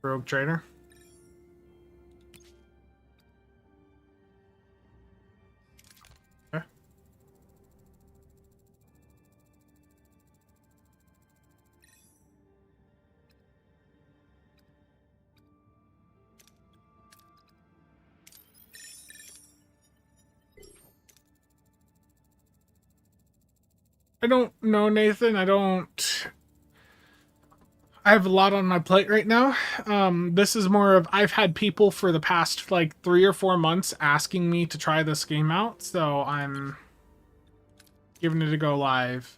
Rogue trader. Okay. I don't know, Nathan. I have a lot on my plate right now. This is more of I've had people for the past like 3 or 4 months asking me to try this game out, so I'm giving it a go live.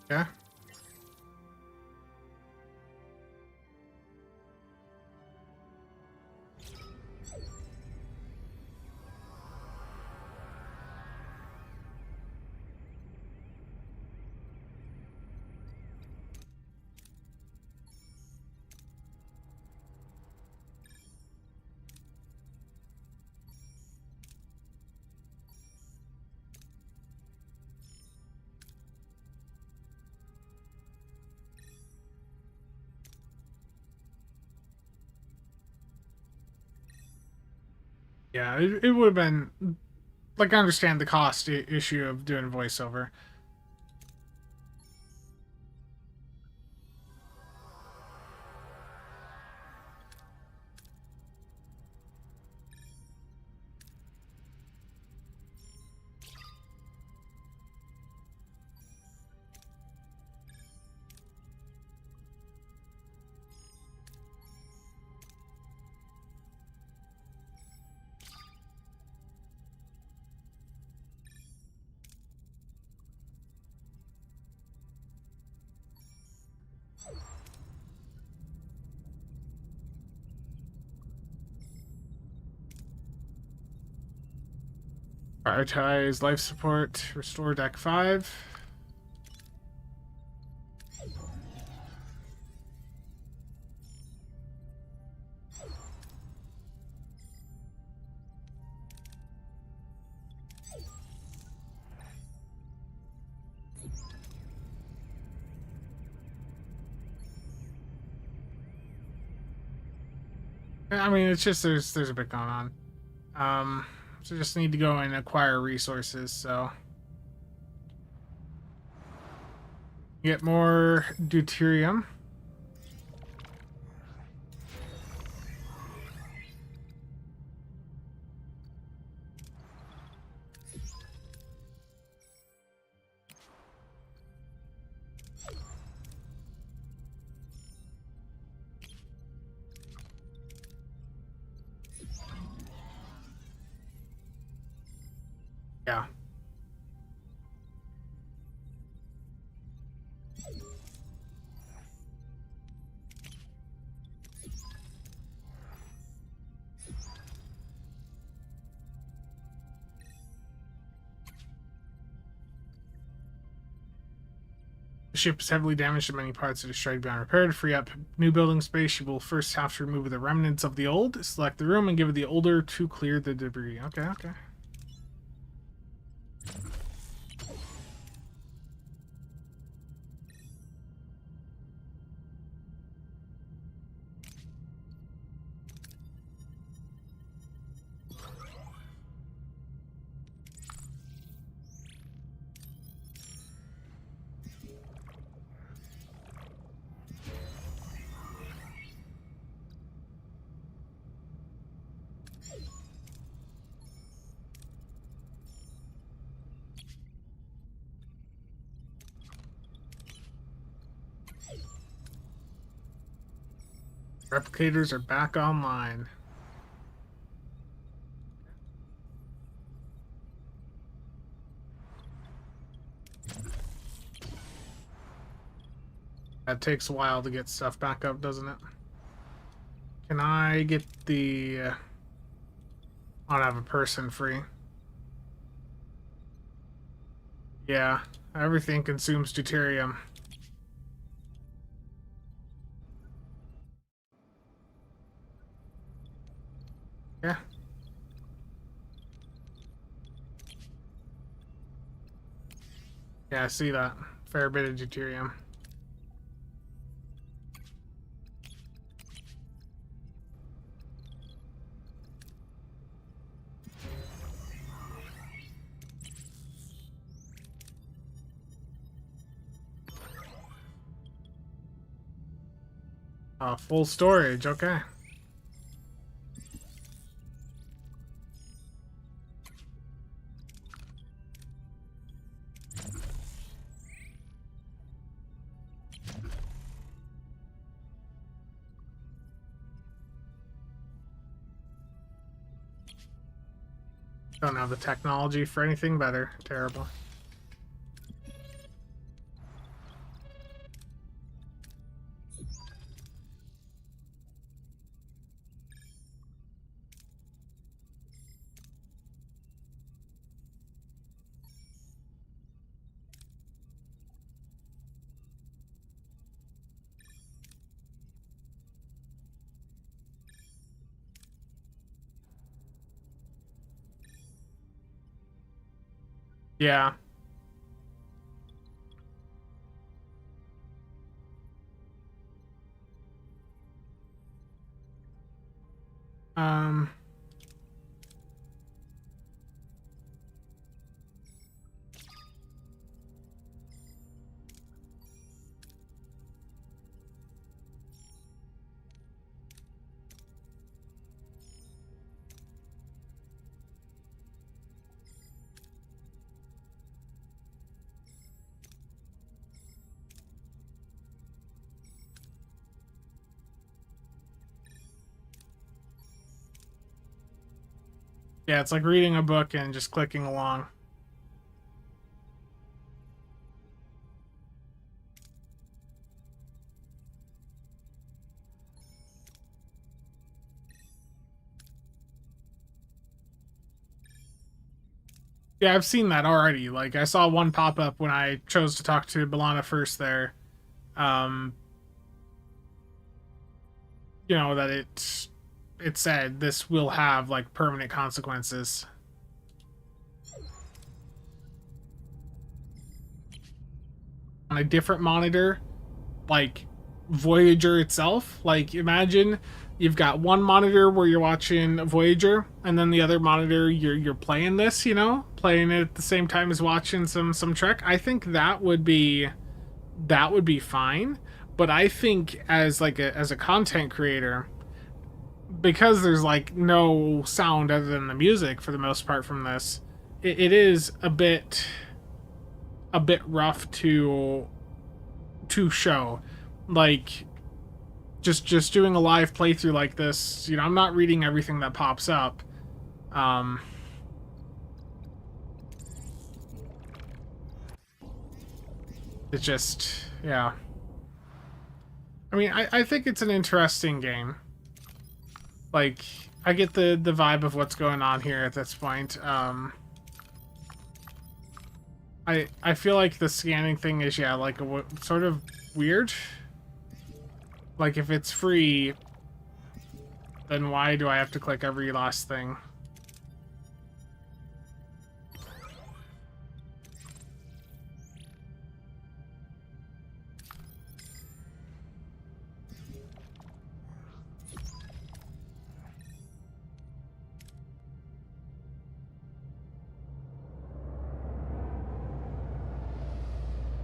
Yeah. Yeah, it would have been like I understand the cost issue of doing voiceover. Prioritize life support, restore deck 5. I mean, it's just there's a bit going on. So just need to go and acquire resources, so get more deuterium. Yeah. The ship is heavily damaged and many parts are destroyed beyond repair. To free up new building space, you will first have to remove the remnants of the old. Select the room and give it the older to clear the debris. Okay, okay. Replicators are back online. That takes a while to get stuff back up, doesn't it? Can I get the... I don't have a person free. Yeah, everything consumes deuterium. Yeah. Yeah, I see that. Fair bit of deuterium. Full storage, okay. Don't have the technology for anything better. Terrible. Yeah. Um... Yeah, it's like reading a book and just clicking along. Yeah, I've seen that already. Like, I saw one pop up when I chose to talk to Balana first there. You know, that it said this will have, like, permanent consequences. On a different monitor, like Voyager itself, like, imagine you've got one monitor where you're watching Voyager, and then the other monitor you're playing this, you know, playing it at the same time as watching some Trek. I think that would be fine. But I think as a content creator, because there's like no sound other than the music for the most part from this, it is a bit rough to show. Like, just doing a live playthrough like this, you know, I'm not reading everything that pops up. It's just, yeah. I mean, I think it's an interesting game. Like, I get the vibe of what's going on here at this point. I feel like the scanning thing is, yeah, like sort of weird. Like, if it's free, then why do I have to click every last thing?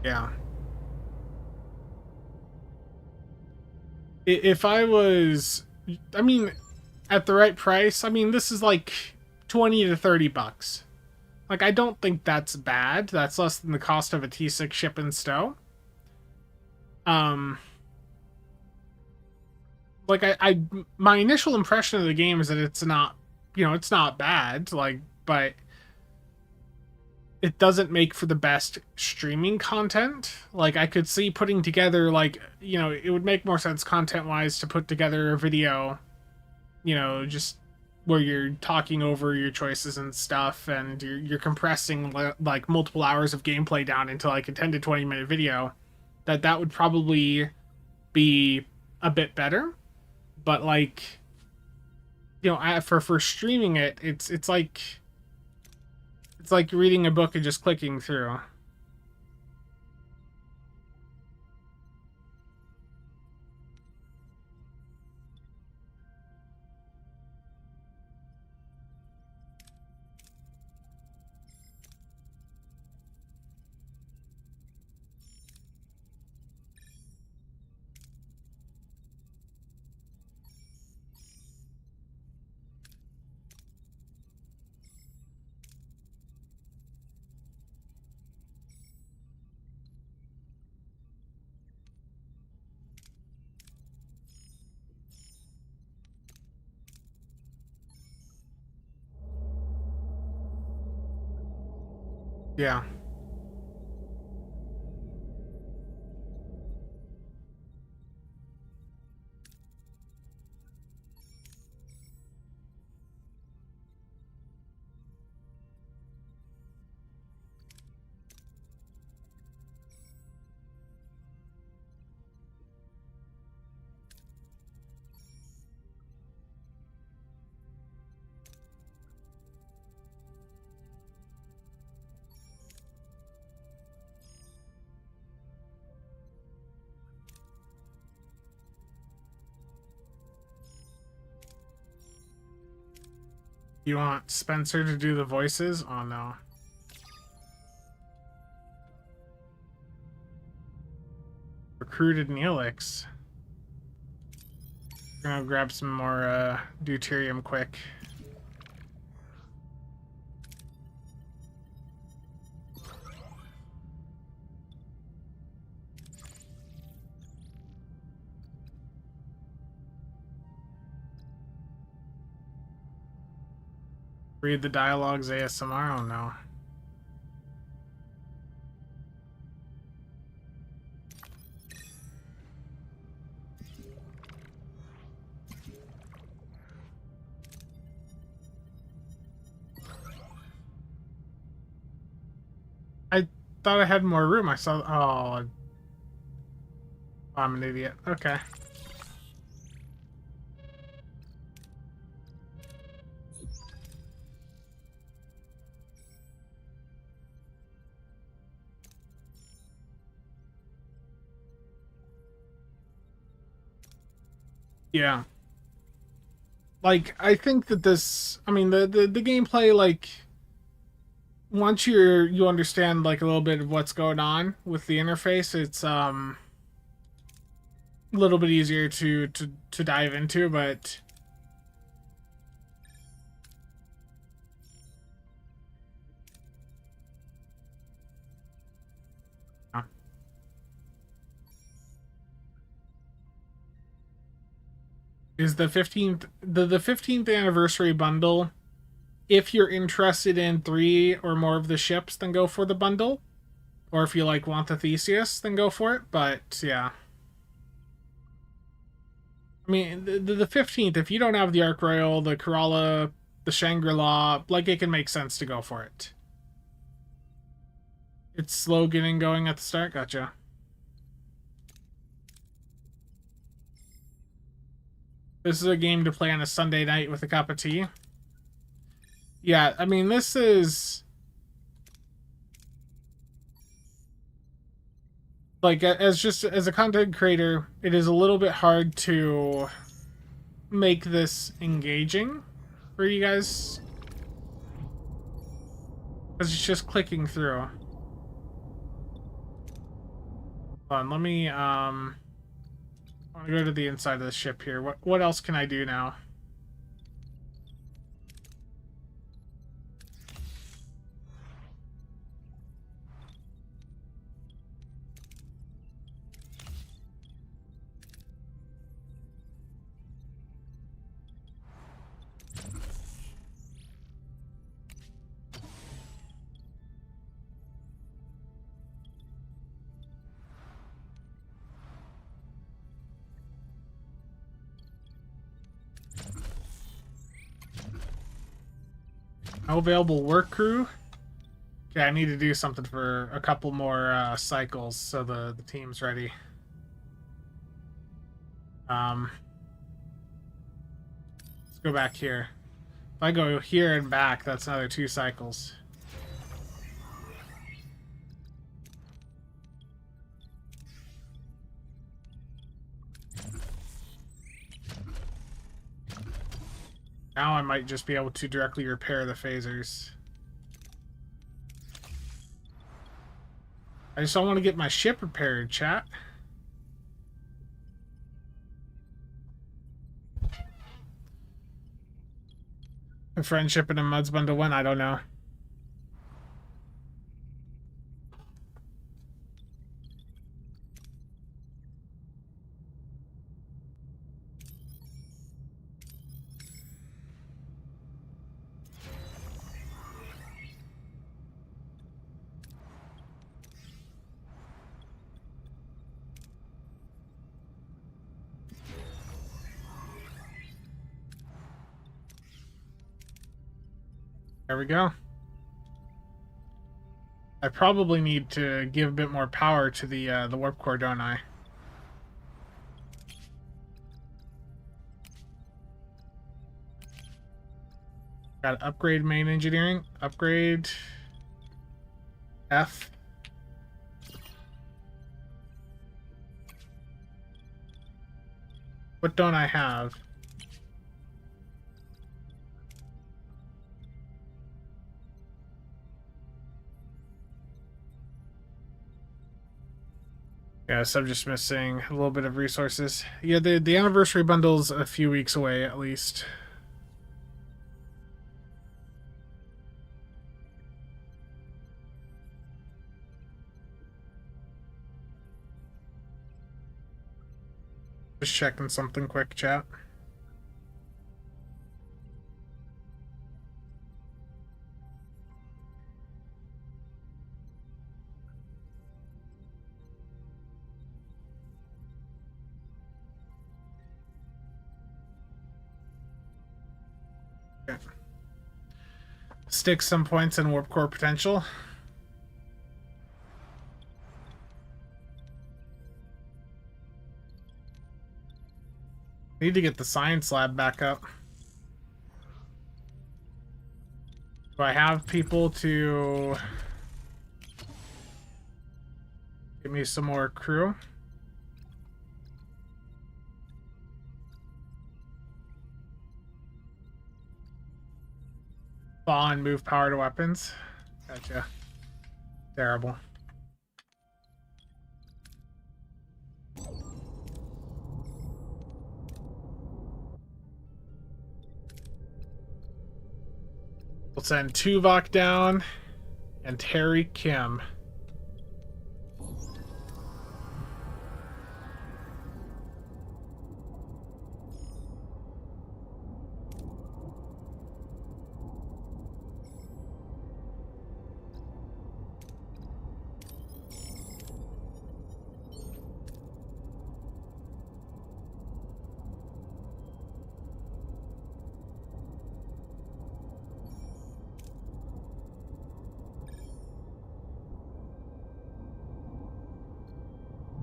Yeah. If I was, I mean, at the right price, I mean, this is like 20 to 30 bucks. Like, I don't think that's bad. That's less than the cost of a T6 ship and stow. Like, my initial impression of the game is that it's not, you know, it's not bad, like, but it doesn't make for the best streaming content. Like, I could see putting together, like, you know, it would make more sense content-wise to put together a video, you know, just where you're talking over your choices and stuff, and you're compressing, like, multiple hours of gameplay down into, like, a 10 to 20-minute video. That would probably be a bit better. But, like, you know, for streaming it, it's like reading a book and just clicking through. Yeah. You want Spencer to do the voices? Oh, no. Recruited Neelix. I'm gonna grab some more deuterium quick. Read the dialogues ASMR? Oh, no. I thought I had more room. I saw... Oh. I'm an idiot. Okay. Yeah. Like, I think that this... I mean, the gameplay, like... Once you understand, like, a little bit of what's going on with the interface, it's, a little bit easier to dive into, but... Is the 15th the 15th anniversary bundle, if you're interested in 3 or more of the ships, then go for the bundle, Or if you like want the Theseus, then go for it. But yeah. I mean, the 15th, if you don't have the Ark Royal, the Kerala, the Shangri-La, like, it can make sense to go for it. It's slow getting going at the start. Gotcha. This is a game to play on a Sunday night with a cup of tea. Yeah, I mean, this is... like, as a content creator, it is a little bit hard to make this engaging for you guys. Because it's just clicking through. Hold on, let me, I want to go to the inside of the ship here. What else can I do now? No available work crew. Okay, I need to do something for a couple more cycles so the team's ready. Let's go back here. If I go here and back, that's another 2 cycles. Now I might just be able to directly repair the phasers. I just don't want to get my ship repaired, chat. A friendship and a Muds bundle one? I don't know. There we go. I probably need to give a bit more power to the warp core, don't I? Got to upgrade main engineering. Upgrade F. What don't I have? Yeah, so I'm just missing a little bit of resources. Yeah, the anniversary bundle's a few weeks away at least. Just checking something quick, chat. Okay. Stick some points in warp core potential. Need to get the science lab back up. Do I have people to give me some more crew? Thaw and move power to weapons. Gotcha. Terrible. We'll send Tuvok down and Terry Kim.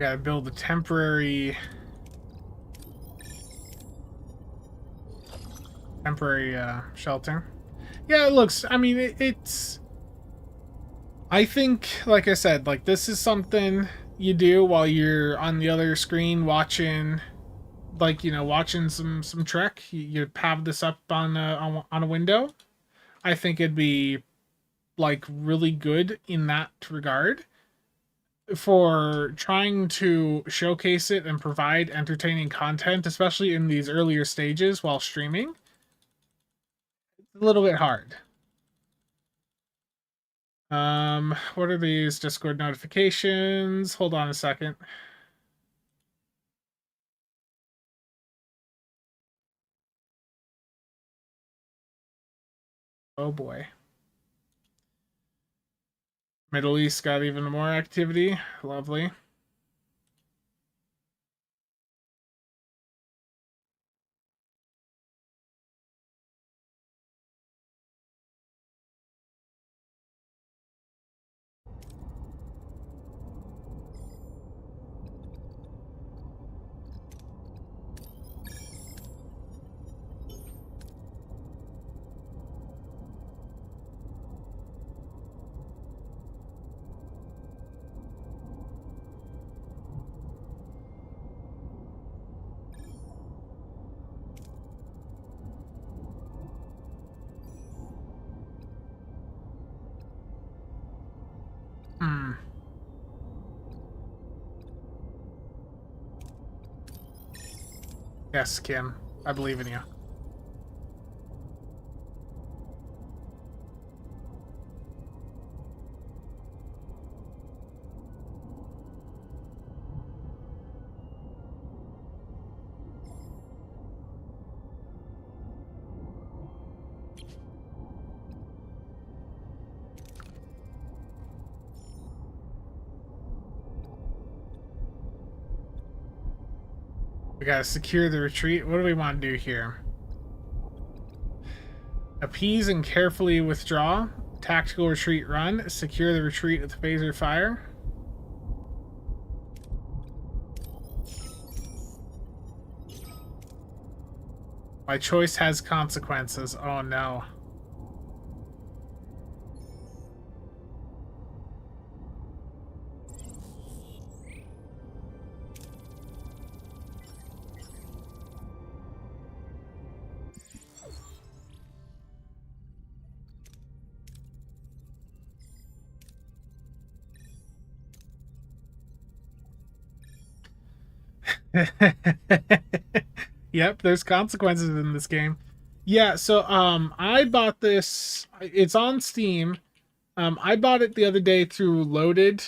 Gotta build a temporary shelter. Yeah, it looks, I mean, it's, I think, like I said, like this is something you do while you're on the other screen watching, like, you know, watching some Trek. You have this up on a window. I think it'd be like really good in that regard for trying to showcase it and provide entertaining content, especially in these earlier stages while streaming. It's a little bit hard. What are these Discord notifications? Hold on a second. Oh boy. Middle East got even more activity. Lovely. Hmm. Yes, Kim. I believe in you. We gotta secure the retreat. What do we want to do here? Appease and carefully withdraw. Tactical retreat run. Secure the retreat with phaser fire. My choice has consequences. Oh no. Yep, there's consequences in this game. Yeah, so I bought this, it's on Steam. I bought it the other day through Loaded.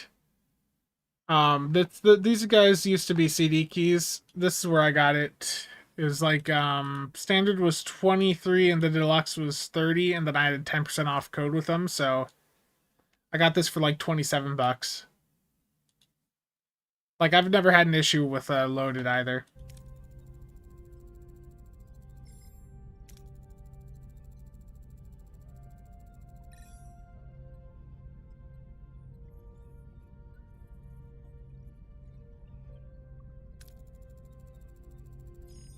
These guys used to be CD keys. This is where I got it. It was like standard was 23 and the deluxe was 30, and then I had a 10% off code with them, so I got this for like 27 bucks. Like, I've never had an issue with Loaded either.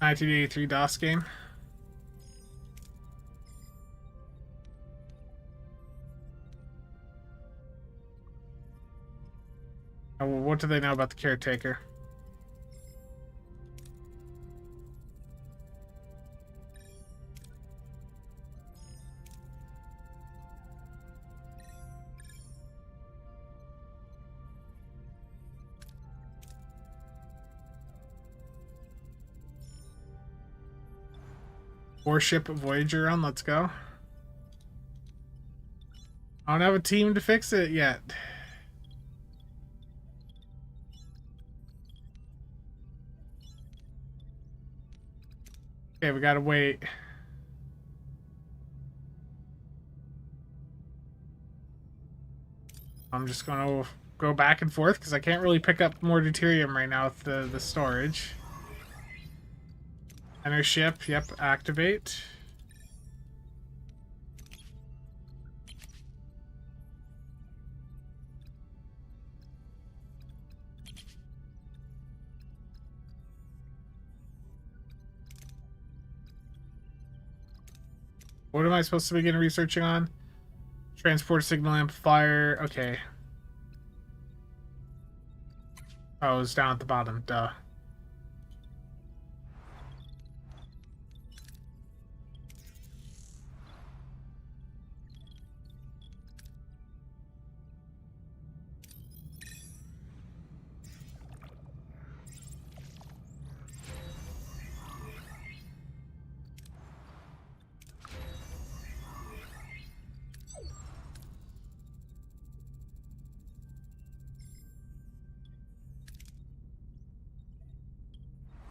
$1983 DOS game. Oh, well, what do they know about the caretaker? Warship Voyager on, let's go. I don't have a team to fix it yet. Okay, we gotta wait. I'm just gonna go back and forth because I can't really pick up more deuterium right now with the storage. Enter ship, yep, activate. What am I supposed to begin researching on? Transport signal amplifier. Okay. Oh, it's down at the bottom. Duh.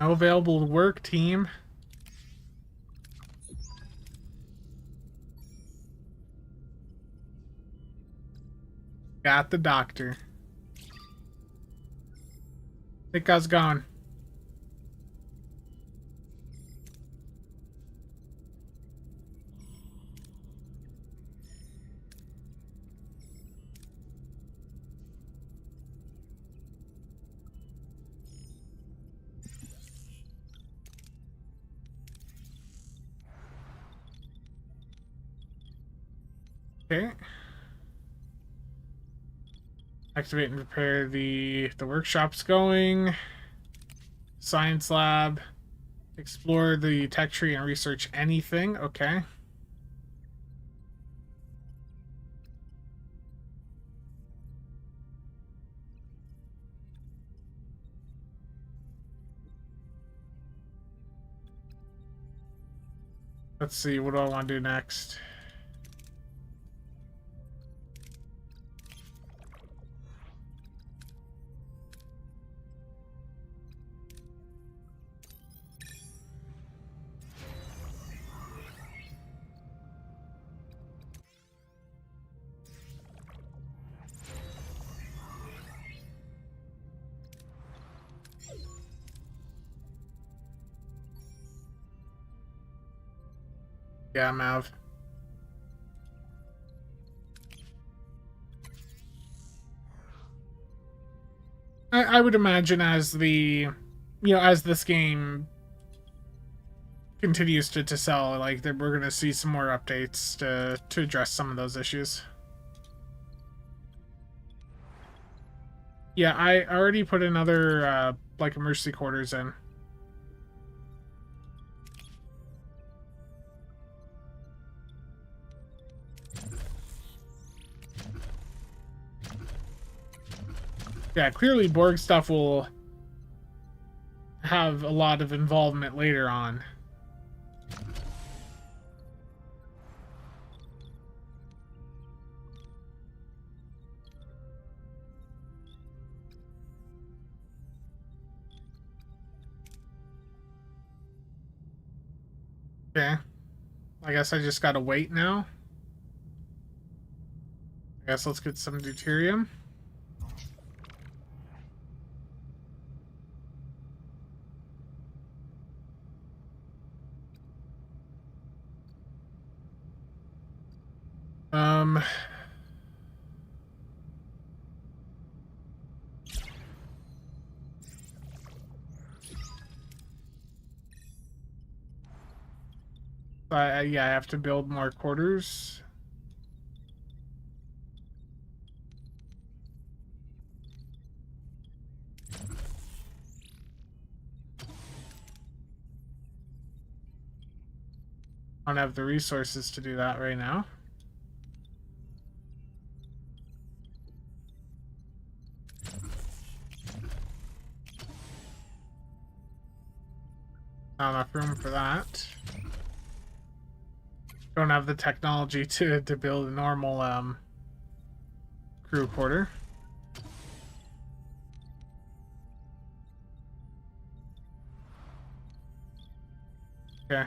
No available work, team. Got the doctor. Think I was gone. Okay. Activate and prepare the workshop's going. Science lab. Explore the tech tree and research anything. Okay. Let's see, what do I want to do next? Yeah, Mav. I would imagine as as this game continues to sell, like, that we're gonna see some more updates to address some of those issues. Yeah, I already put another like emergency quarters in. Yeah, clearly Borg stuff will have a lot of involvement later on. Okay. I guess I just gotta wait now. I guess let's get some deuterium. Um... yeah, I have to build more quarters. I don't have the resources to do that right now. Not enough room for that. Don't have the technology to build a normal crew quarter. Okay.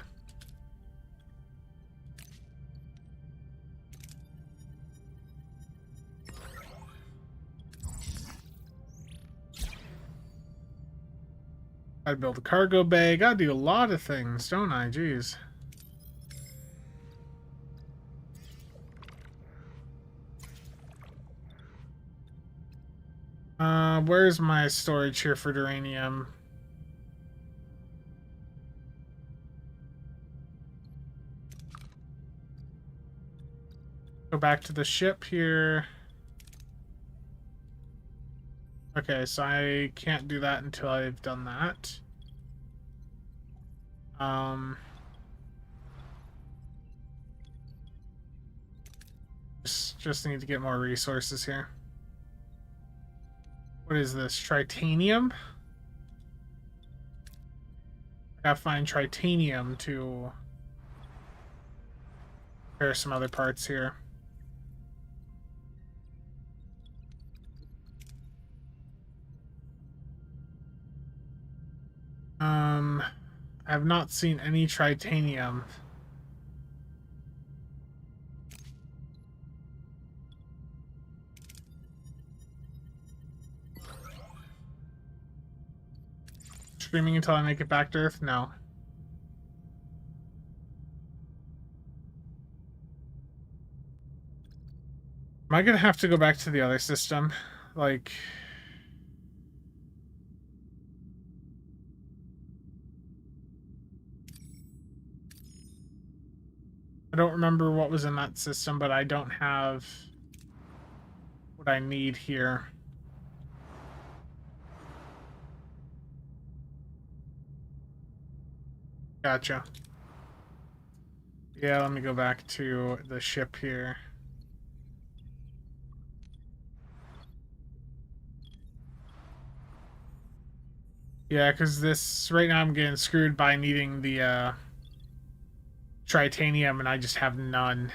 Gotta build a cargo bay. Gotta do a lot of things, don't I? Jeez. Where's my storage here for uranium? Go back to the ship here. Okay, so I can't do that until I've done that. Just need to get more resources here. What is this? Tritanium? I gotta find tritanium to repair some other parts here. I have not seen any tritanium. Streaming until I make it back to Earth? No. Am I gonna have to go back to the other system? Like... I don't remember what was in that system, but I don't have what I need here. Gotcha. Yeah, let me go back to the ship here. Yeah, because this... Right now I'm getting screwed by needing the, tritanium, and I just have none.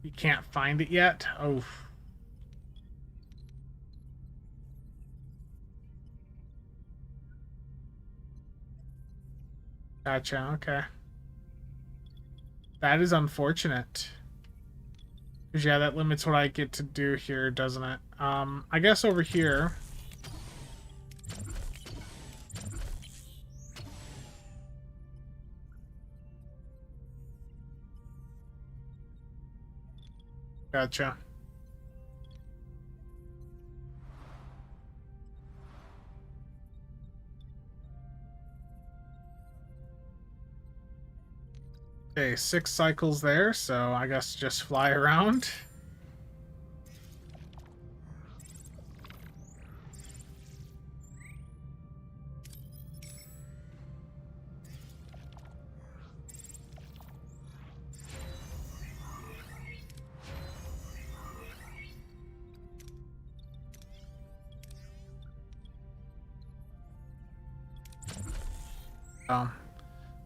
You can't find it yet? Oh. Gotcha, okay. That is unfortunate. Because, yeah, that limits what I get to do here, doesn't it? I guess over here... Gotcha. Okay, 6 cycles there, so I guess just fly around.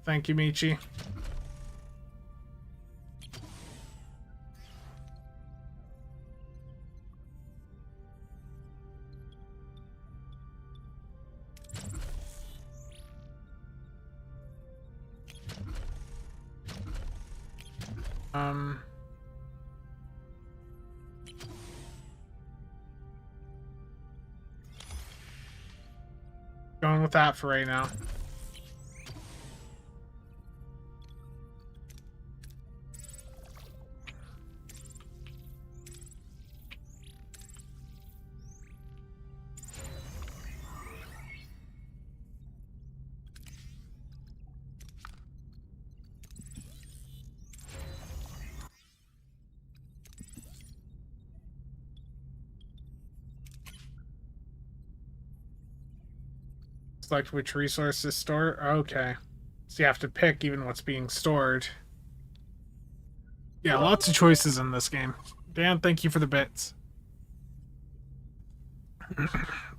Thank you, Michi. Going with that for right now. Select which resources store. Okay. So you have to pick even what's being stored. Yeah, lots of choices in this game. Dan, thank you for the bits.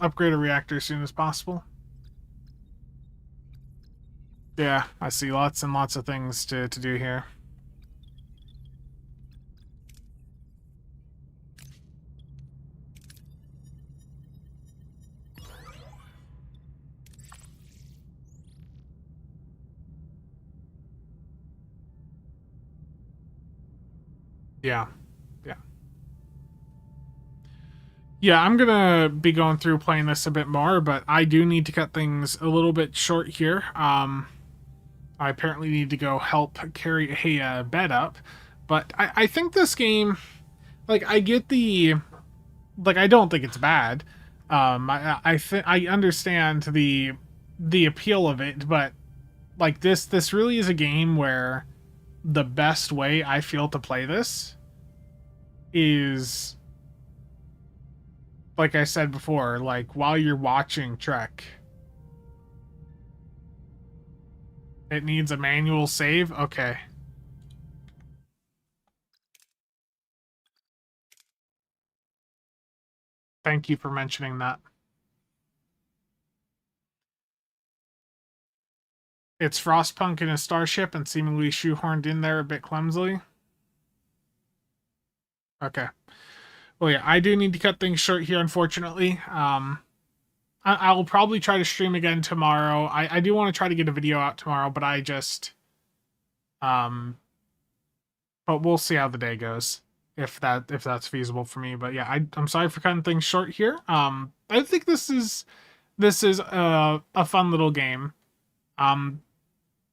Upgrade a reactor as soon as possible. Yeah, I see lots and lots of things to do here. Yeah. Yeah. Yeah, I'm gonna be going through playing this a bit more, but I do need to cut things a little bit short here. I apparently need to go help carry a bed up, but I think this game, like, I get the, like, I don't think it's bad. I understand the appeal of it, but like this really is a game where the best way I feel to play this is, like I said before, like while you're watching Trek, it needs a manual save. Okay. Thank you for mentioning that. It's Frostpunk in a starship and seemingly shoehorned in there a bit clumsily. Okay. Well, yeah, I do need to cut things short here, unfortunately. I'll probably try to stream again tomorrow. I do want to try to get a video out tomorrow, but I just... but we'll see how the day goes, if that's feasible for me. But yeah, I'm sorry for cutting things short here. I think this is a fun little game.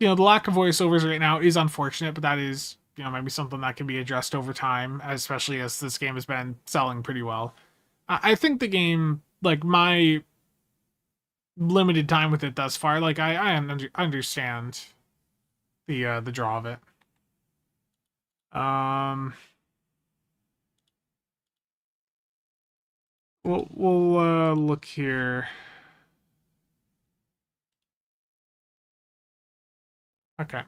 The lack of voiceovers right now is unfortunate, but that is, maybe something that can be addressed over time, especially as this game has been selling pretty well. I think the game, like my limited time with it thus far, like I understand the draw of it. We'll look here. Okay.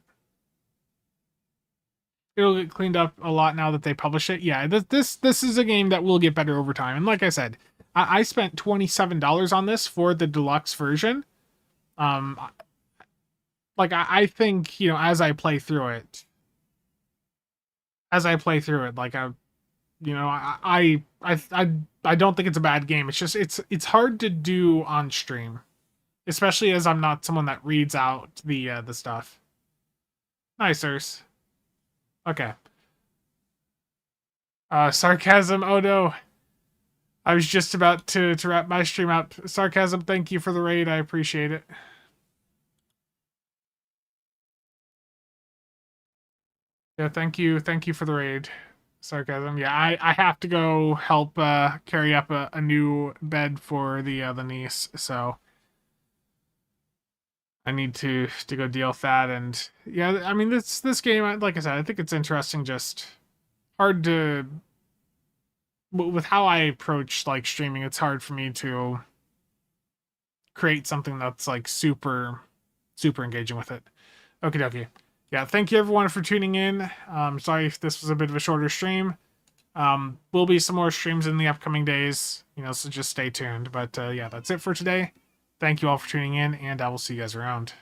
It'll get cleaned up a lot now that they publish it. Yeah, this is a game that will get better over time. And like I said, I spent $27 on this for the deluxe version. Like I think, as I play through it, like I don't think it's a bad game. It's just it's hard to do on stream, especially as I'm not someone that reads out the stuff. Nicers. Okay. Sarcasm. Oh no. I was just about to wrap my stream up. Sarcasm, thank you for the raid. I appreciate it. Yeah, thank you for the raid. Sarcasm. Yeah, I have to go help carry up a new bed for the niece, so I need to go deal with that. And yeah, I mean this game, like I said, I think it's interesting, just hard to, with how I approach like streaming, it's hard for me to create something that's like super engaging with it. Okie dokie. Yeah, thank you everyone for tuning in. Sorry if this was a bit of a shorter stream. Will be some more streams in the upcoming days, so just stay tuned. But yeah, that's it for today. Thank you all for tuning in, and I will see you guys around.